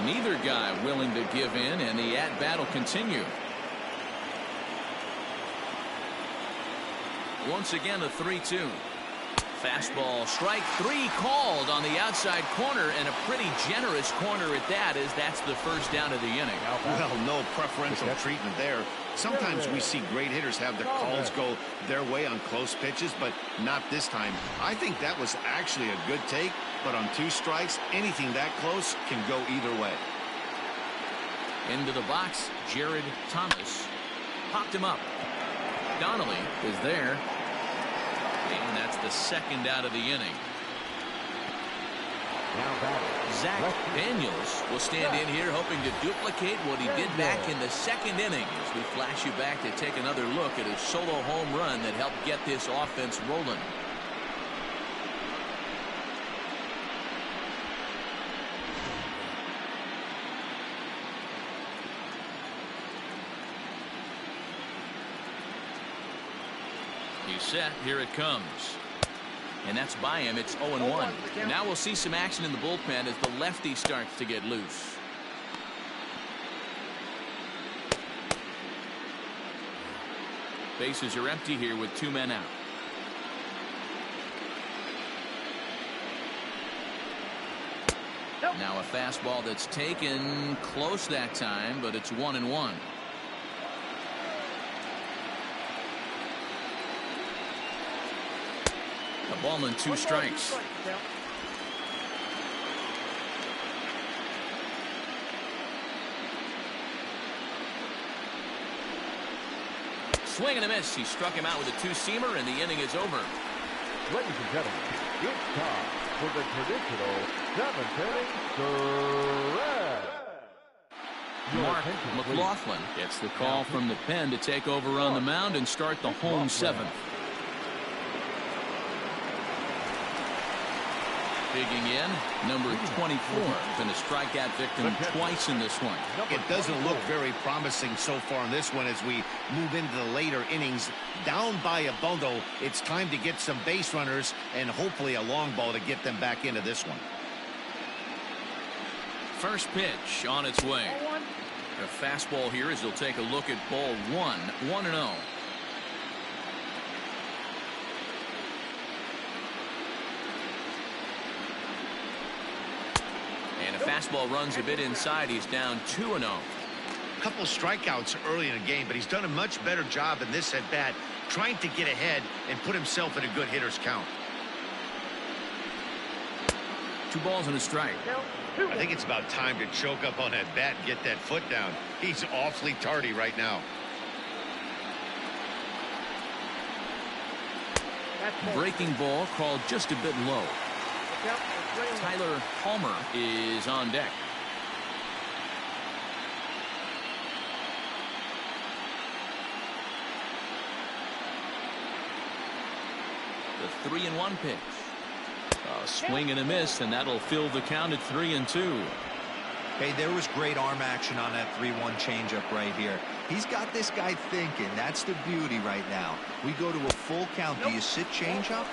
Neither guy willing to give in, and the at-bat will continue. Once again, a 3-2. Fastball, strike 3 called on the outside corner, and a pretty generous corner at that, as that's the first down of the inning. Well, no preferential treatment there. Sometimes we see great hitters have their calls go their way on close pitches, but not this time. I think that was actually a good take, but on 2 strikes, anything that close can go either way. Into the box, Jared Thomas popped him up. Donnelly is there, and that's the second out of the inning. Zach Daniels will stand in here hoping to duplicate what he did back in the second inning, as we flash you back to take another look at his solo home run that helped get this offense rolling. He's set. Here it comes. And that's by him. It's 0-1. Now we'll see some action in the bullpen as the lefty starts to get loose. Bases are empty here with 2 men out. Now a fastball that's taken close that time, but it's 1-1. A ball and 2 strikes. Swing and a miss. He struck him out with a two-seamer, and the inning is over. Ladies and gentlemen, it's time for the traditional 7th inning stretch. Mark McLaughlin gets the call from the pen to take over on the mound and start the home 7th. Digging in, number 24, been a strikeout victim twice in this one. It doesn't look very promising so far in this one as we move into the later innings. Down by a bundle, it's time to get some base runners and hopefully a long ball to get them back into this one. First pitch on its way. A fastball here as he'll take a look at ball 1, 1-0. And a fastball runs a bit inside. He's down 2-0. A couple strikeouts early in the game, but he's done a much better job in this at bat, trying to get ahead and put himself in a good hitter's count. 2 balls and a strike. I think it's about time to choke up on that bat and get that foot down. He's awfully tardy right now. Breaking ball called just a bit low. Tyler Palmer is on deck. The 3-1 pitch. A swing and a miss, and that'll fill the count at 3-2. Hey, there was great arm action on that 3-1 changeup right here. He's got this guy thinking. That's the beauty right now. We go to a full count. Do you sit changeup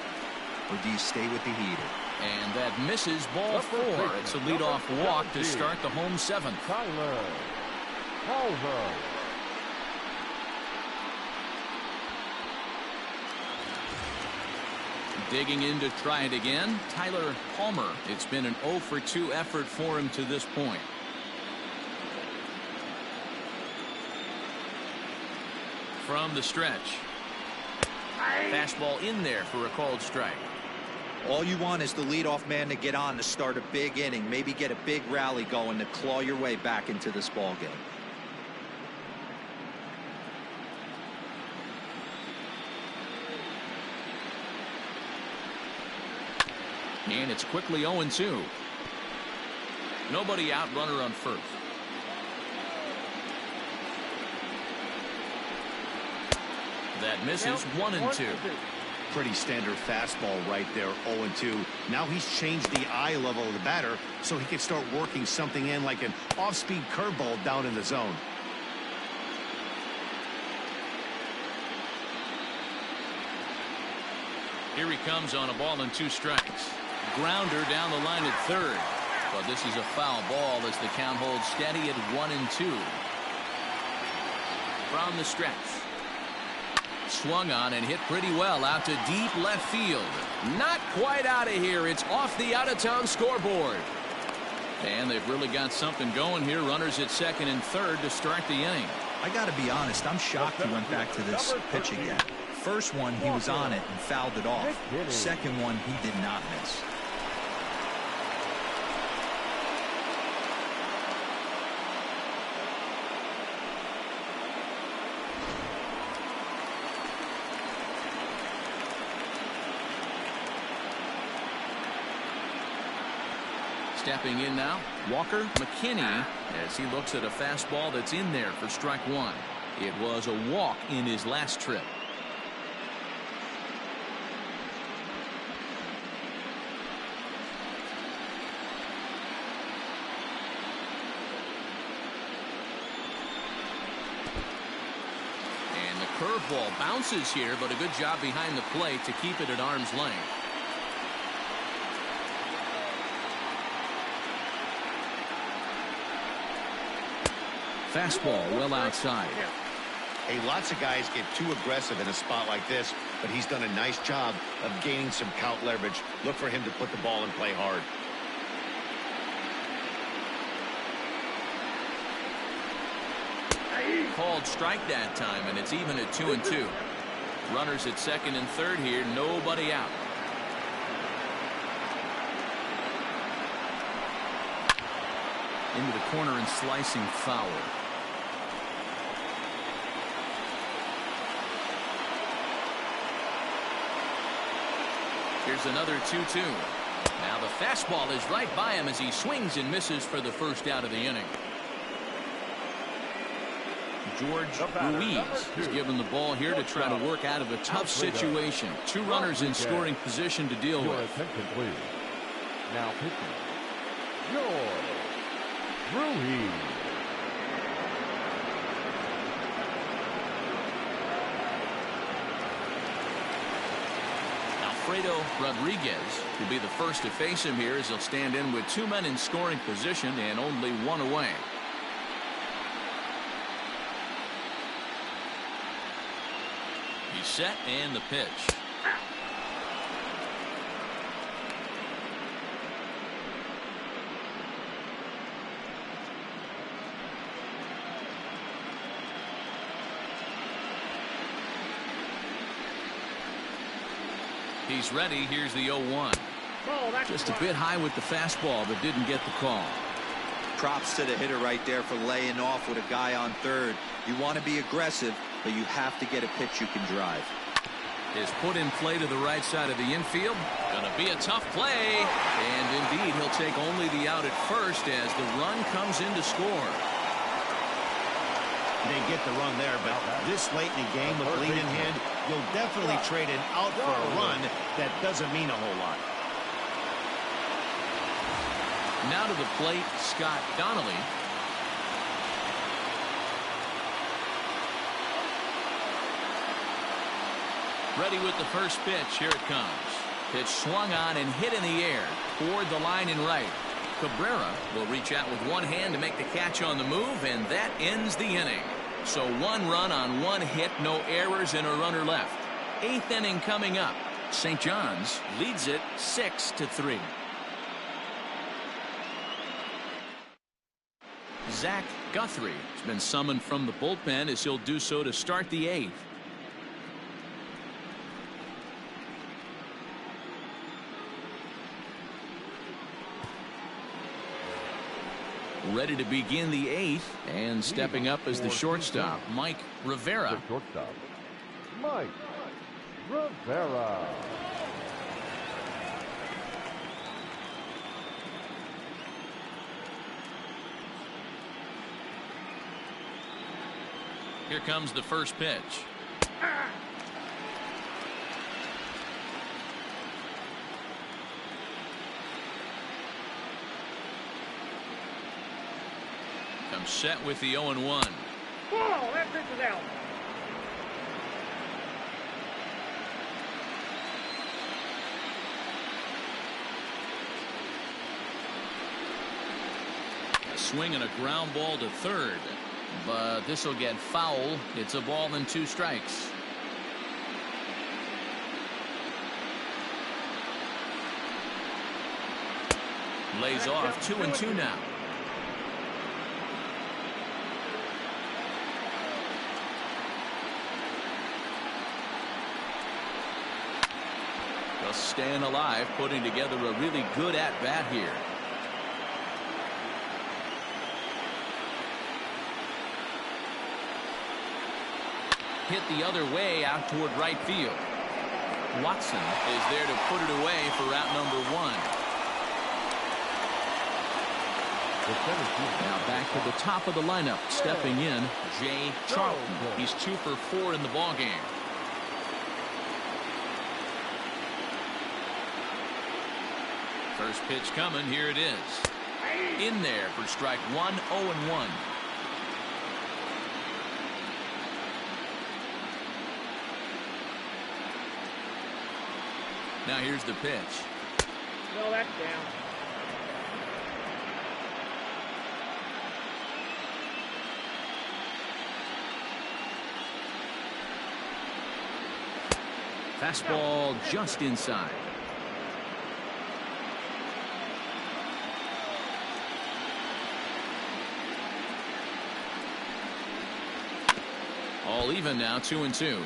or do you stay with the heater? And that misses ball 4. It's a leadoff walk to start the home 7th. Tyler Palmer. Digging in to try it again, Tyler Palmer. It's been an 0 for 2 effort for him to this point. From the stretch. Fastball in there for a called strike. All you want is the leadoff man to get on to start a big inning, maybe get a big rally going to claw your way back into this ball game. And it's quickly 0-2. Nobody out, runner on first. That misses 1-2. Pretty standard fastball right there, 0-2. Now he's changed the eye level of the batter so he can start working something in like an off-speed curveball down in the zone. Here he comes on a ball and 2 strikes. Grounder down the line at third. But this is a foul ball as the count holds steady at 1-2. From the stretch. Swung on and hit pretty well out to deep left field. Not quite out of here. It's off the out-of-town scoreboard. And they've really got something going here. Runners at second and third to start the inning. I got to be honest, I'm shocked he went back to this pitch again. First one, he was on it and fouled it off. Second one, he did not miss. Stepping in now, Walker McKinney, as he looks at a fastball that's in there for strike 1. It was a walk in his last trip. And the curveball bounces here, but a good job behind the plate to keep it at arm's length. Fastball well outside. Hey, lots of guys get too aggressive in a spot like this, but he's done a nice job of gaining some count leverage. Look for him to put the ball in play hard. Called strike that time, and it's even at 2-2. Runners at second and third here, nobody out. Into the corner and slicing foul. Here's another 2-2. Now the fastball is right by him as he swings and misses for the first out of the inning. Ruiz is given the ball here to try to work out of a tough situation. 2 runners in scoring position to deal with. Attention, please. Now pitching, Ruiz. Alfredo Rodriguez will be the first to face him here as he'll stand in with 2 men in scoring position and only 1 away. He's set and the pitch. He's ready. Here's the 0-1. Just a bit high with the fastball, but didn't get the call. Props to the hitter right there for laying off with a guy on third. You want to be aggressive, but you have to get a pitch you can drive. Is put in play to the right side of the infield. Gonna be a tough play. And indeed, he'll take only the out at first as the run comes in to score. They get the run there, but this late in the game with lead in hand, you'll definitely trade an out for a run. That doesn't mean a whole lot. Now to the plate, Scott Donnelly. Ready with the first pitch. Here it comes. Pitch swung on and hit in the air toward the line in right. Cabrera will reach out with one hand to make the catch on the move, and that ends the inning. So 1 run on 1 hit, no errors, and a runner left. 8th inning coming up. St. John's leads it 6-3. Zach Guthrie has been summoned from the bullpen as he'll do so to start the 8th. Ready to begin the 8th, and stepping up as the shortstop, Mike Rivera. The shortstop, Mike Rivera. Here comes the first pitch. Comes set with the 0-1. Whoa, that pitch is out. A swing and a ground ball to third. But this will get foul. It's a ball and 2 strikes. Lays off 2-2 now. Just staying alive, putting together a really good at-bat here. Hit the other way out toward right field. Watson is there to put it away for out number 1. Now back to the top of the lineup, stepping in, Jay Charlton. He's 2 for 4 in the ballgame. First pitch coming. Here it is. In there for strike 1, 0-1. Now here's the pitch. No, that's down. Fastball just inside. All even now, 2-2.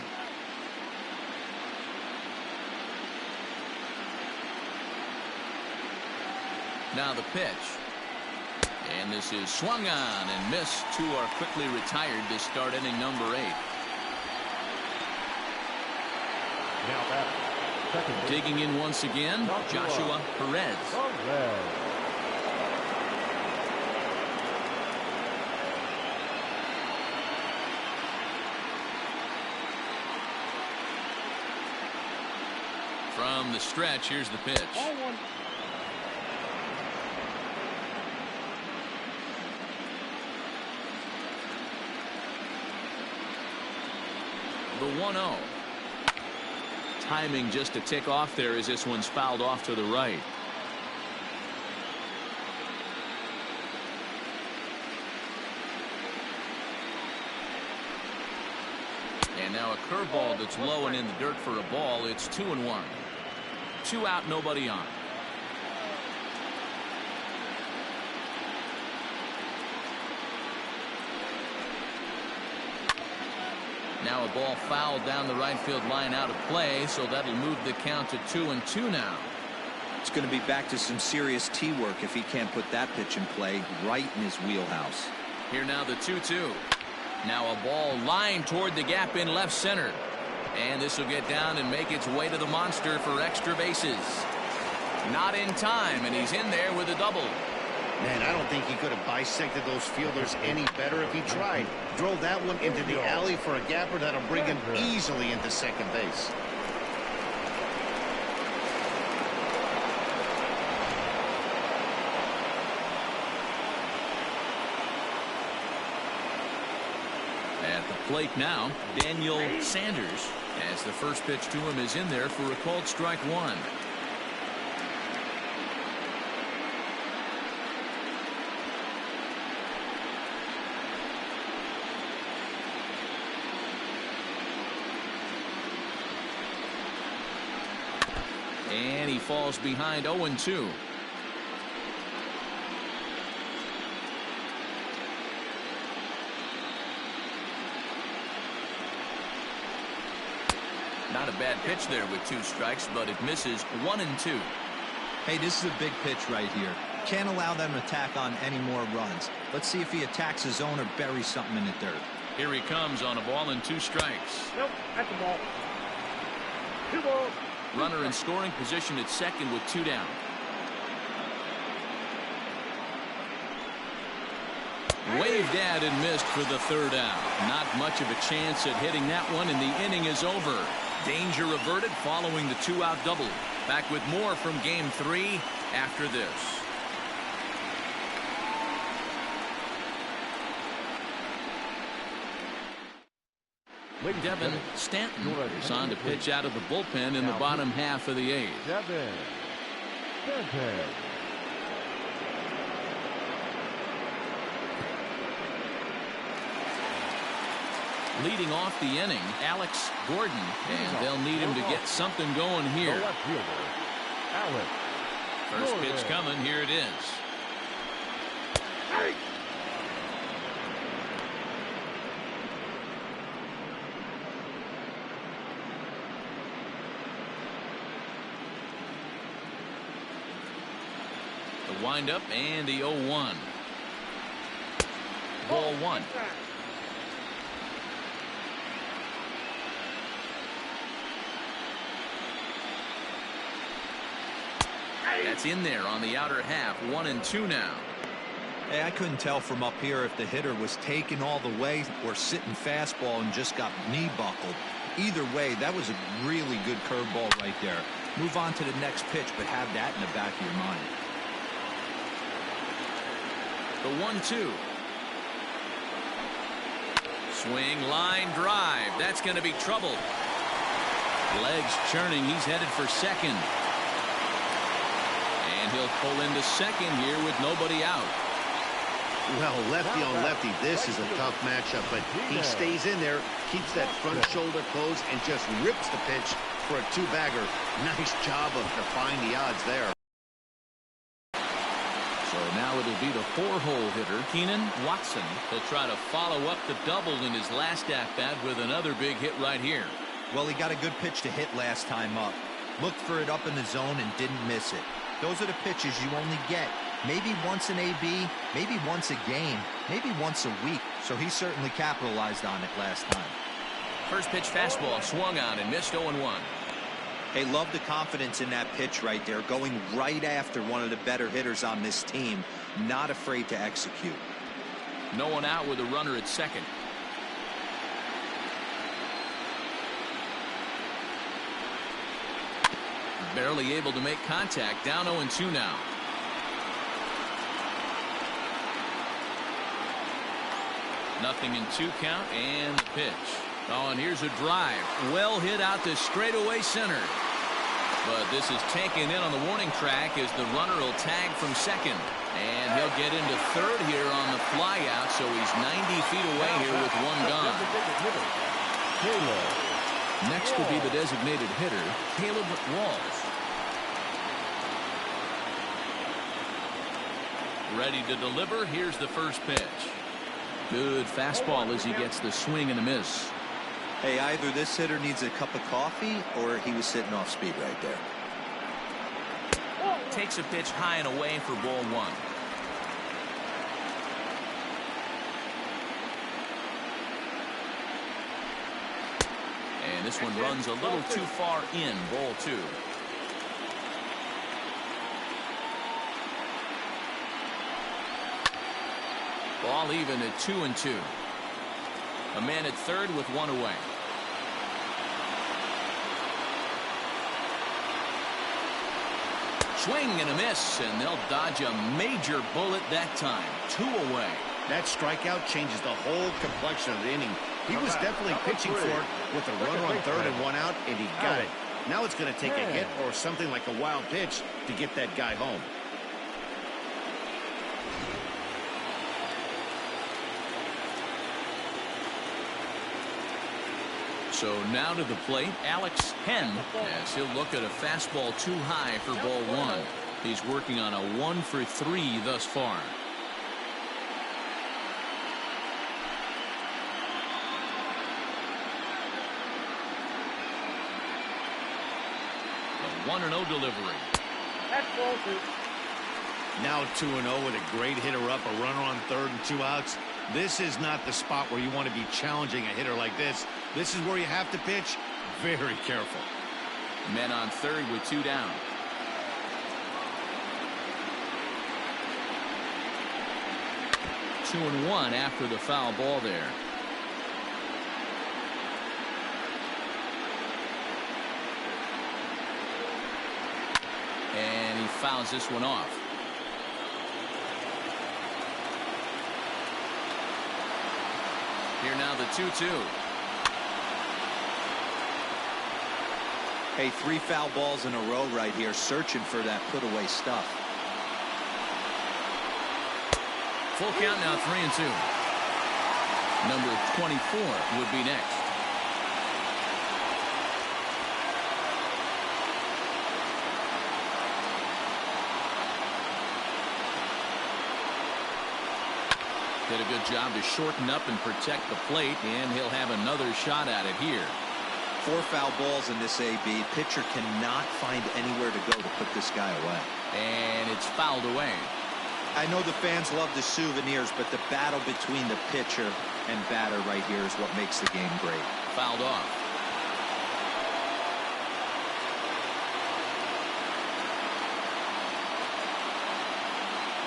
Now the pitch. And this is swung on and missed. 2 are quickly retired to start inning number 8. Now batting, Second base. Digging in once again, Joshua Perez. From the stretch, here's the pitch. The 1-0. Timing just a tick off there as this one's fouled off to the right. And now a curveball that's low and in the dirt for a ball. It's 2-1. 2 out, nobody on. Now a ball fouled down the right field line out of play, so that'll move the count to 2-2 now. It's going to be back to some serious tee work if he can't put that pitch in play right in his wheelhouse. Here now the 2-2. Now a ball lined toward the gap in left center. And this will get down and make its way to the monster for extra bases. Not in time, and he's in there with a double. Man, I don't think he could have bisected those fielders any better if he tried. Drove that one into the alley for a gapper that'll bring him easily into second base. At the plate now, Daniel Sanders, as the first pitch to him is in there for a called strike one. And he falls behind 0-2. Not a bad pitch there with 2 strikes, but it misses 1-2. Hey, this is a big pitch right here. Can't allow them to tack on any more runs. Let's see if he attacks his zone or buries something in the dirt. Here he comes on a ball and 2 strikes. Nope, that's a ball. 2 balls. Runner in scoring position at second with 2 down. Waved at and missed for the 3rd out. Not much of a chance at hitting that one, and the inning is over. Danger averted following the 2-out double. Back with more from Game 3 after this. Devin Stanton is on to pitch out of the bullpen in the bottom half of the 8th. Devin Stanton. Leading off the inning, Alex Gordon, and they'll need him to get something going here. The left fielder, Alex First Gordon. pitch coming. Here it is. Hey! The windup and the 0-1. Ball 1. That's in there on the outer half. 1-2 now. Hey, I couldn't tell from up here if the hitter was taken all the way or sitting fastball and just got knee buckled. Either way, that was a really good curveball right there. Move on to the next pitch, but have that in the back of your mind. The 1-2. Swing, line, drive. That's going to be trouble. Legs churning. He's headed for second. And he'll pull into second here with nobody out. Well, lefty on lefty, this is a tough matchup, but he stays in there, keeps that front shoulder closed, and just rips the pitch for a 2-bagger. Nice job of defying the odds there. So now it'll be the 4-hole hitter, Keenan Watson. He'll try to follow up the double in his last at-bat with another big hit right here. Well, he got a good pitch to hit last time up. Looked for it up in the zone and didn't miss it. Those are the pitches you only get. Maybe once an AB, maybe once a game, maybe once a week. So he certainly capitalized on it last time. First pitch fastball swung on and missed 0-1. Hey, love the confidence in that pitch right there, going right after one of the better hitters on this team, not afraid to execute. No one out with a runner at second. Barely able to make contact. Down 0-2 now. Nothing in 2 count, and the pitch. Oh, and here's a drive. Well hit out to straightaway center. But this is taken in on the warning track as the runner will tag from second. And he'll get into third here on the flyout, so he's 90 feet away here with 1 gone. Next will be the designated hitter, Caleb Walls. Ready to deliver. Here's the first pitch. Good fastball as he gets the swing and a miss. Hey, either this hitter needs a cup of coffee or he was sitting off speed right there. Takes a pitch high and away for ball 1. And this one runs a little too far in, ball 2. Ball even at 2-2. A man at third with 1 away. Swing and a miss, and they'll dodge a major bullet that time. 2 away. That strikeout changes the whole complexion of the inning. He was definitely pitching for it with a runner on third and 1 out, and he got it. Now it's going to take a hit or something like a wild pitch to get that guy home. So now to the plate, Alex Henn, as he'll look at a fastball too high for ball 1. He's working on a 1 for 3 thus far. A 1-0 delivery. That's ball 2. Now 2-0 with a great hitter up, a runner on third and 2 outs. This is not the spot where you want to be challenging a hitter like this. This is where you have to pitch very careful. Men on third with 2 down. Two and 1 after the foul ball there. And he fouls this one off. Here now the 2-2. Hey, 3 foul balls in a row right here, searching for that put-away stuff. Full count now, 3-2. Number 24 would be next. Did a good job to shorten up and protect the plate, and he'll have another shot at it here. 4 foul balls in this AB. Pitcher cannot find anywhere to go to put this guy away. And it's fouled away. I know the fans love the souvenirs, but the battle between the pitcher and batter right here is what makes the game great. Fouled off.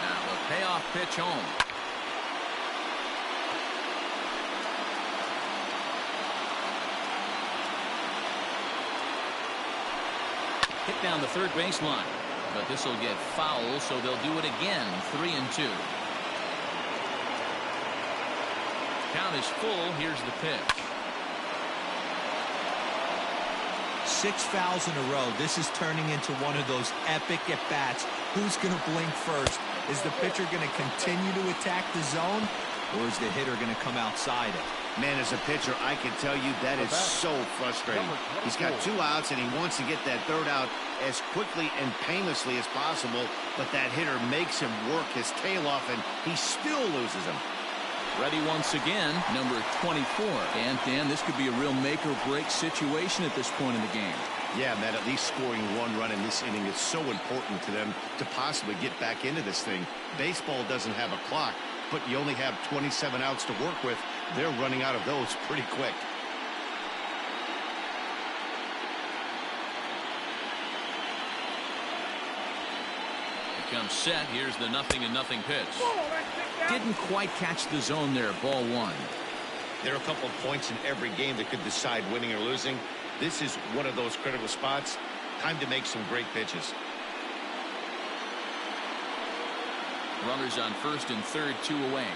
Now the payoff pitch home. Hit down the third baseline, but this will get foul, so they'll do it again. 3-2. Count is full. Here's the pitch. 6 fouls in a row. This is turning into one of those epic at-bats. Who's going to blink first? Is the pitcher going to continue to attack the zone, or is the hitter going to come outside it? Man, as a pitcher, I can tell you that is so frustrating. He's got 2 outs, and he wants to get that third out as quickly and painlessly as possible, but that hitter makes him work his tail off, and he still loses him. Ready once again, number 24. And, Dan, this could be a real make-or-break situation at this point in the game. Yeah, Matt, at least scoring 1 run in this inning is so important to them to possibly get back into this thing. Baseball doesn't have a clock, but you only have 27 outs to work with. They're running out of those pretty quick. Comes set. Here's the 0-0 pitch. Didn't quite catch the zone there. Ball 1. There are a couple of points in every game that could decide winning or losing. This is one of those critical spots. Time to make some great pitches. Runners on first and third, 2 away.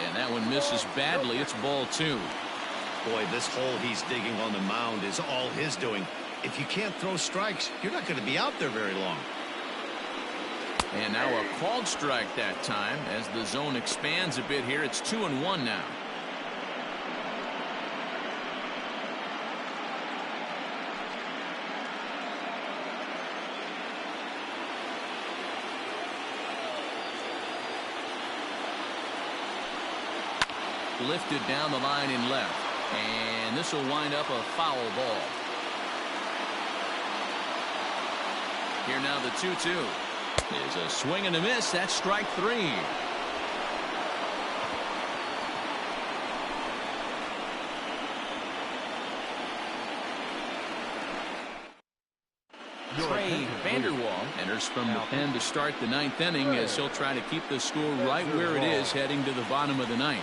And that one misses badly. It's ball 2. Boy, this hole he's digging on the mound is all his doing. If you can't throw strikes, you're not going to be out there very long. And now a called strike that time as the zone expands a bit here. It's 2-1 now. Lifted down the line in left. And this will wind up a foul ball. Here now the 2-2. Is a swing and a miss. That's strike 3. Trey Vanderwall enters from the pen to start the 9th inning as he'll try to keep the score right where it is heading to the bottom of the 9th.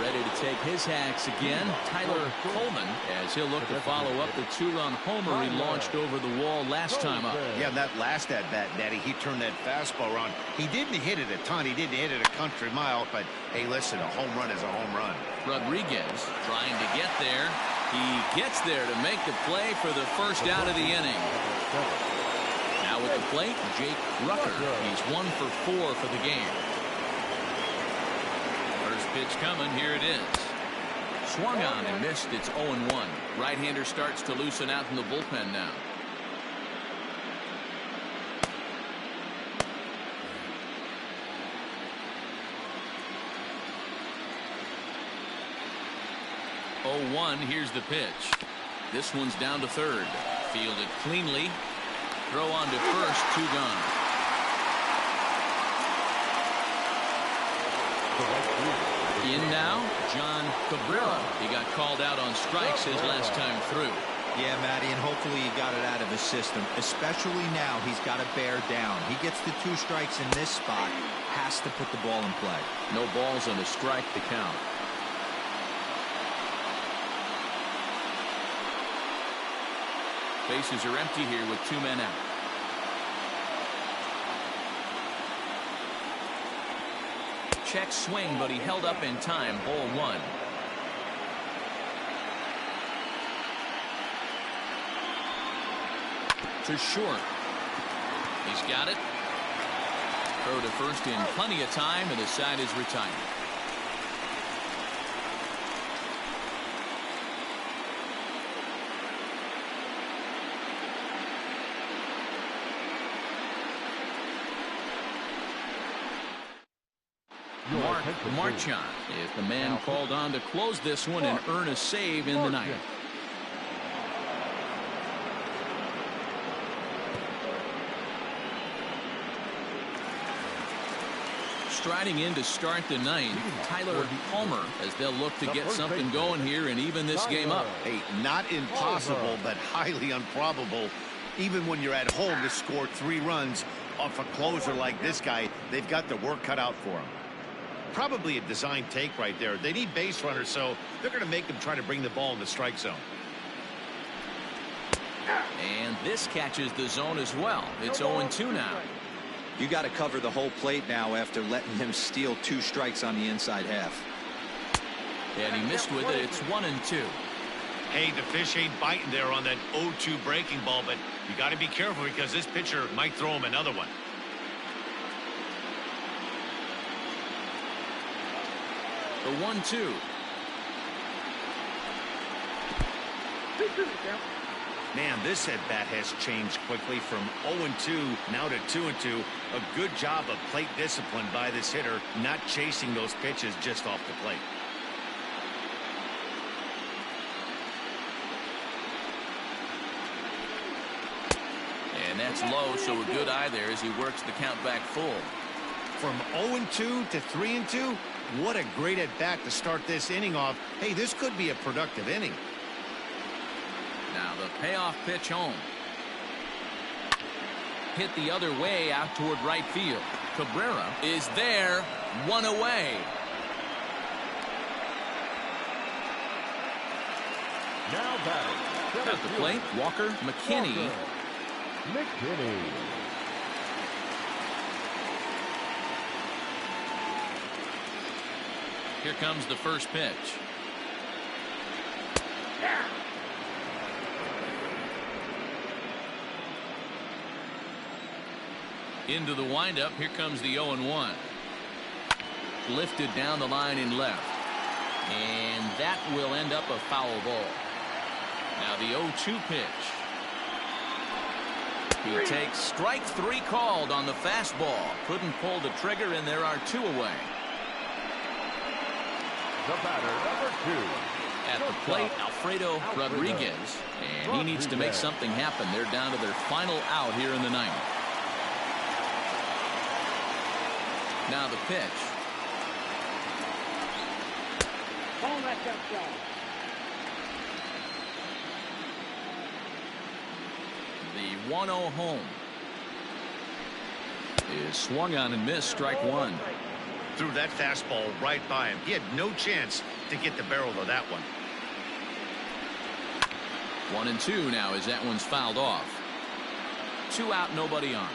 Ready to take his hacks again, Tyler Coleman, as he'll look to follow up the 2-run homer he launched over the wall last time up. Yeah, that last at-bat, Daddy, he turned that fastball around. He didn't hit it a ton. He didn't hit it a country mile, but hey, listen, a home run is a home run. Rodriguez trying to get there. He gets there to make the play for the first out of the inning. Now with the plate, Jake Rucker. He's 1 for 4 for the game. First pitch coming. Here it is. Swung on and missed. It's 0-1. Right-hander starts to loosen out in the bullpen now. Here's the pitch. This one's down to third. Fielded cleanly. Throw on to first. 2 gone. In now, John Cabrera. He got called out on strikes his last time through. Yeah, Matty, and hopefully he got it out of his system. Especially now, he's got to bear down. He gets the 2 strikes in this spot. Has to put the ball in play. No balls and a strike to count. Bases are empty here with 2 men out. Check swing, but he held up in time. Ball 1. To short. He's got it. Throw to first in plenty of time, and the side is retired. Marchand is the man called on to close this one and earn a save in the 9th. Striding in to start the 9th, Tyler Palmer, as they'll look to get something going here and even this game up. Hey, not impossible, but highly improbable. Even when you're at home to score 3 runs off a closer like this guy, they've got the work cut out for him. Probably a design take right there. They need base runners, so they're going to make them try to bring the ball in the strike zone. And this catches the zone as well. It's 0-2 now. You got to cover the whole plate now after letting him steal 2 strikes on the inside half. And he missed with it. It's 1-2. Hey, the fish ain't biting there on that 0-2 breaking ball, but you got to be careful because this pitcher might throw him another one. The 1-2. Man, this at-bat has changed quickly from 0-2 now to 2-2. A good job of plate discipline by this hitter, not chasing those pitches just off the plate. And that's low, so a good eye there as he works the count back full. From 0-2 to 3-2, What a great at-bat to start this inning off. Hey, this could be a productive inning. Now the payoff pitch home. Hit the other way out toward right field. Cabrera is there, one away. Now batting. At the plate, Walker McKinney. McKinney. Here comes the first pitch. Into the windup. Here comes the 0-1. Lifted down the line in left. And that will end up a foul ball. Now the 0-2 pitch. He takes strike 3 called on the fastball. Couldn't pull the trigger, and there are 2 away. The batter, number 2. At the plate, Alfredo Rodriguez. And he needs to make something happen. They're down to their final out here in the ninth. Now the pitch. Home at that shot. The 1-0 home is swung on and missed. Strike 1. Threw that fastball right by him. He had no chance to get the barrel of that one. 1-2 now as that one's fouled off. 2 out, nobody on.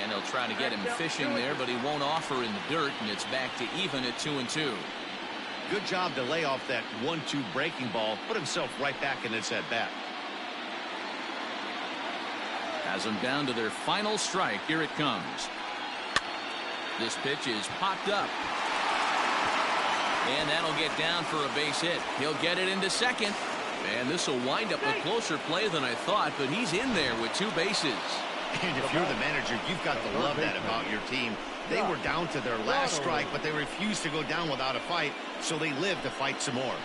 And they'll try to get him fishing there, but he won't offer in the dirt, and it's back to even at 2-2. Good job to lay off that 1-2 breaking ball. Put himself right back in this at bat. Has them down to their final strike. Here it comes. This pitch is popped up. And that'll get down for a base hit. He'll get it into second. And this will wind up a closer play than I thought, but he's in there with 2 bases. And if you're the manager, you've got to love that about your team. They were down to their last strike, but they refused to go down without a fight, so they lived to fight some more.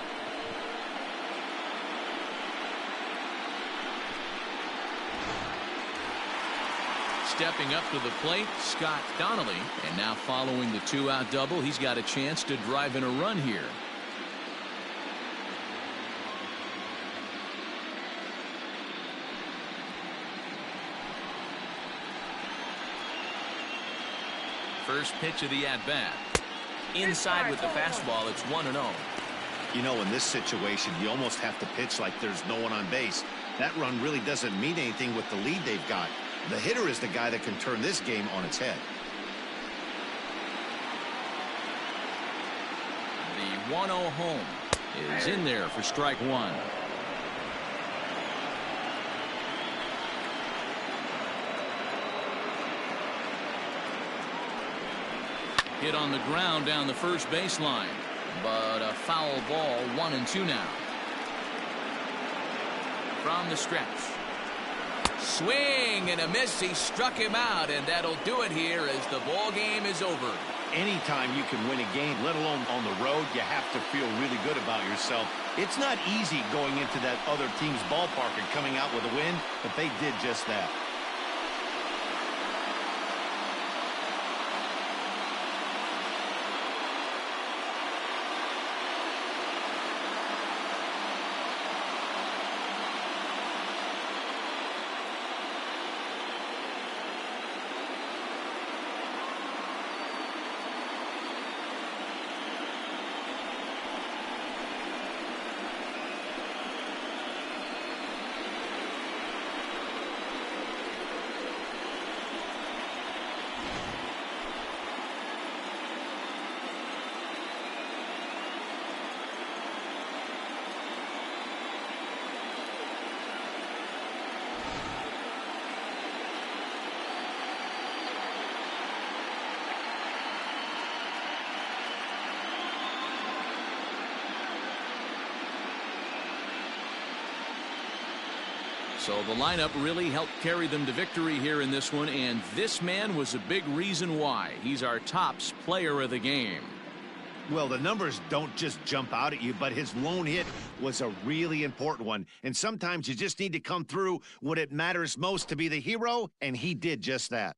Stepping up to the plate, Scott Donnelly. And now following the 2-out double, he's got a chance to drive in a run here. First pitch of the at-bat. Inside with the fastball, it's 1-0. You know, in this situation, you almost have to pitch like there's no one on base. That run really doesn't mean anything with the lead they've got. The hitter is the guy that can turn this game on its head. The 1-0 home is in there for strike 1. Hit on the ground down the first baseline, but a foul ball. 1-2 now. From the stretch. Swing and a miss. He struck him out, and that'll do it here as the ball game is over. Anytime you can win a game, let alone on the road, you have to feel really good about yourself. It's not easy going into that other team's ballpark and coming out with a win, but they did just that. So the lineup really helped carry them to victory here in this one, and this man was a big reason why. He's our tops player of the game. Well, the numbers don't just jump out at you, but his lone hit was a really important one. And sometimes you just need to come through when it matters most to be the hero, and he did just that.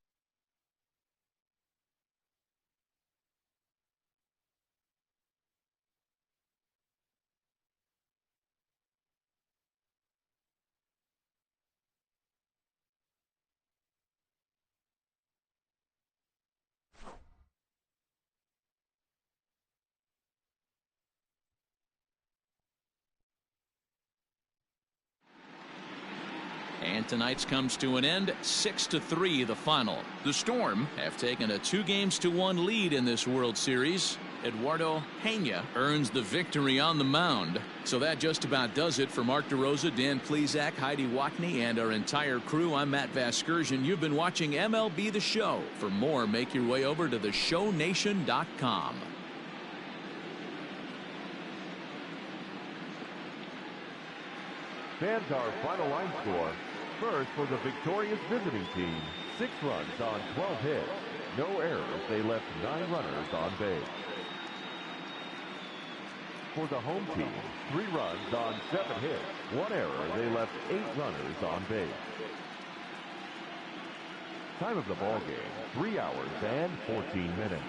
And tonight's comes to an end 6-3 the final. The Storm have taken a 2-1 lead in this World Series. Eduardo Peña earns the victory on the mound. So that just about does it for Mark DeRosa, Dan Plesac, Heidi Wackney, and our entire crew. I'm Matt Vasgersian. You've been watching MLB The Show. For more, make your way over to theshownation.com. Fans, our final line score. First, for the victorious visiting team, 6 runs on 12 hits. No errors. They left 9 runners on base. For the home team, 3 runs on 7 hits. 1 error. They left 8 runners on base. Time of the ball game, 3 hours and 14 minutes.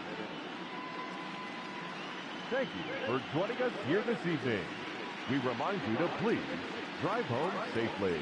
Thank you for joining us here this evening. We remind you to please drive home safely.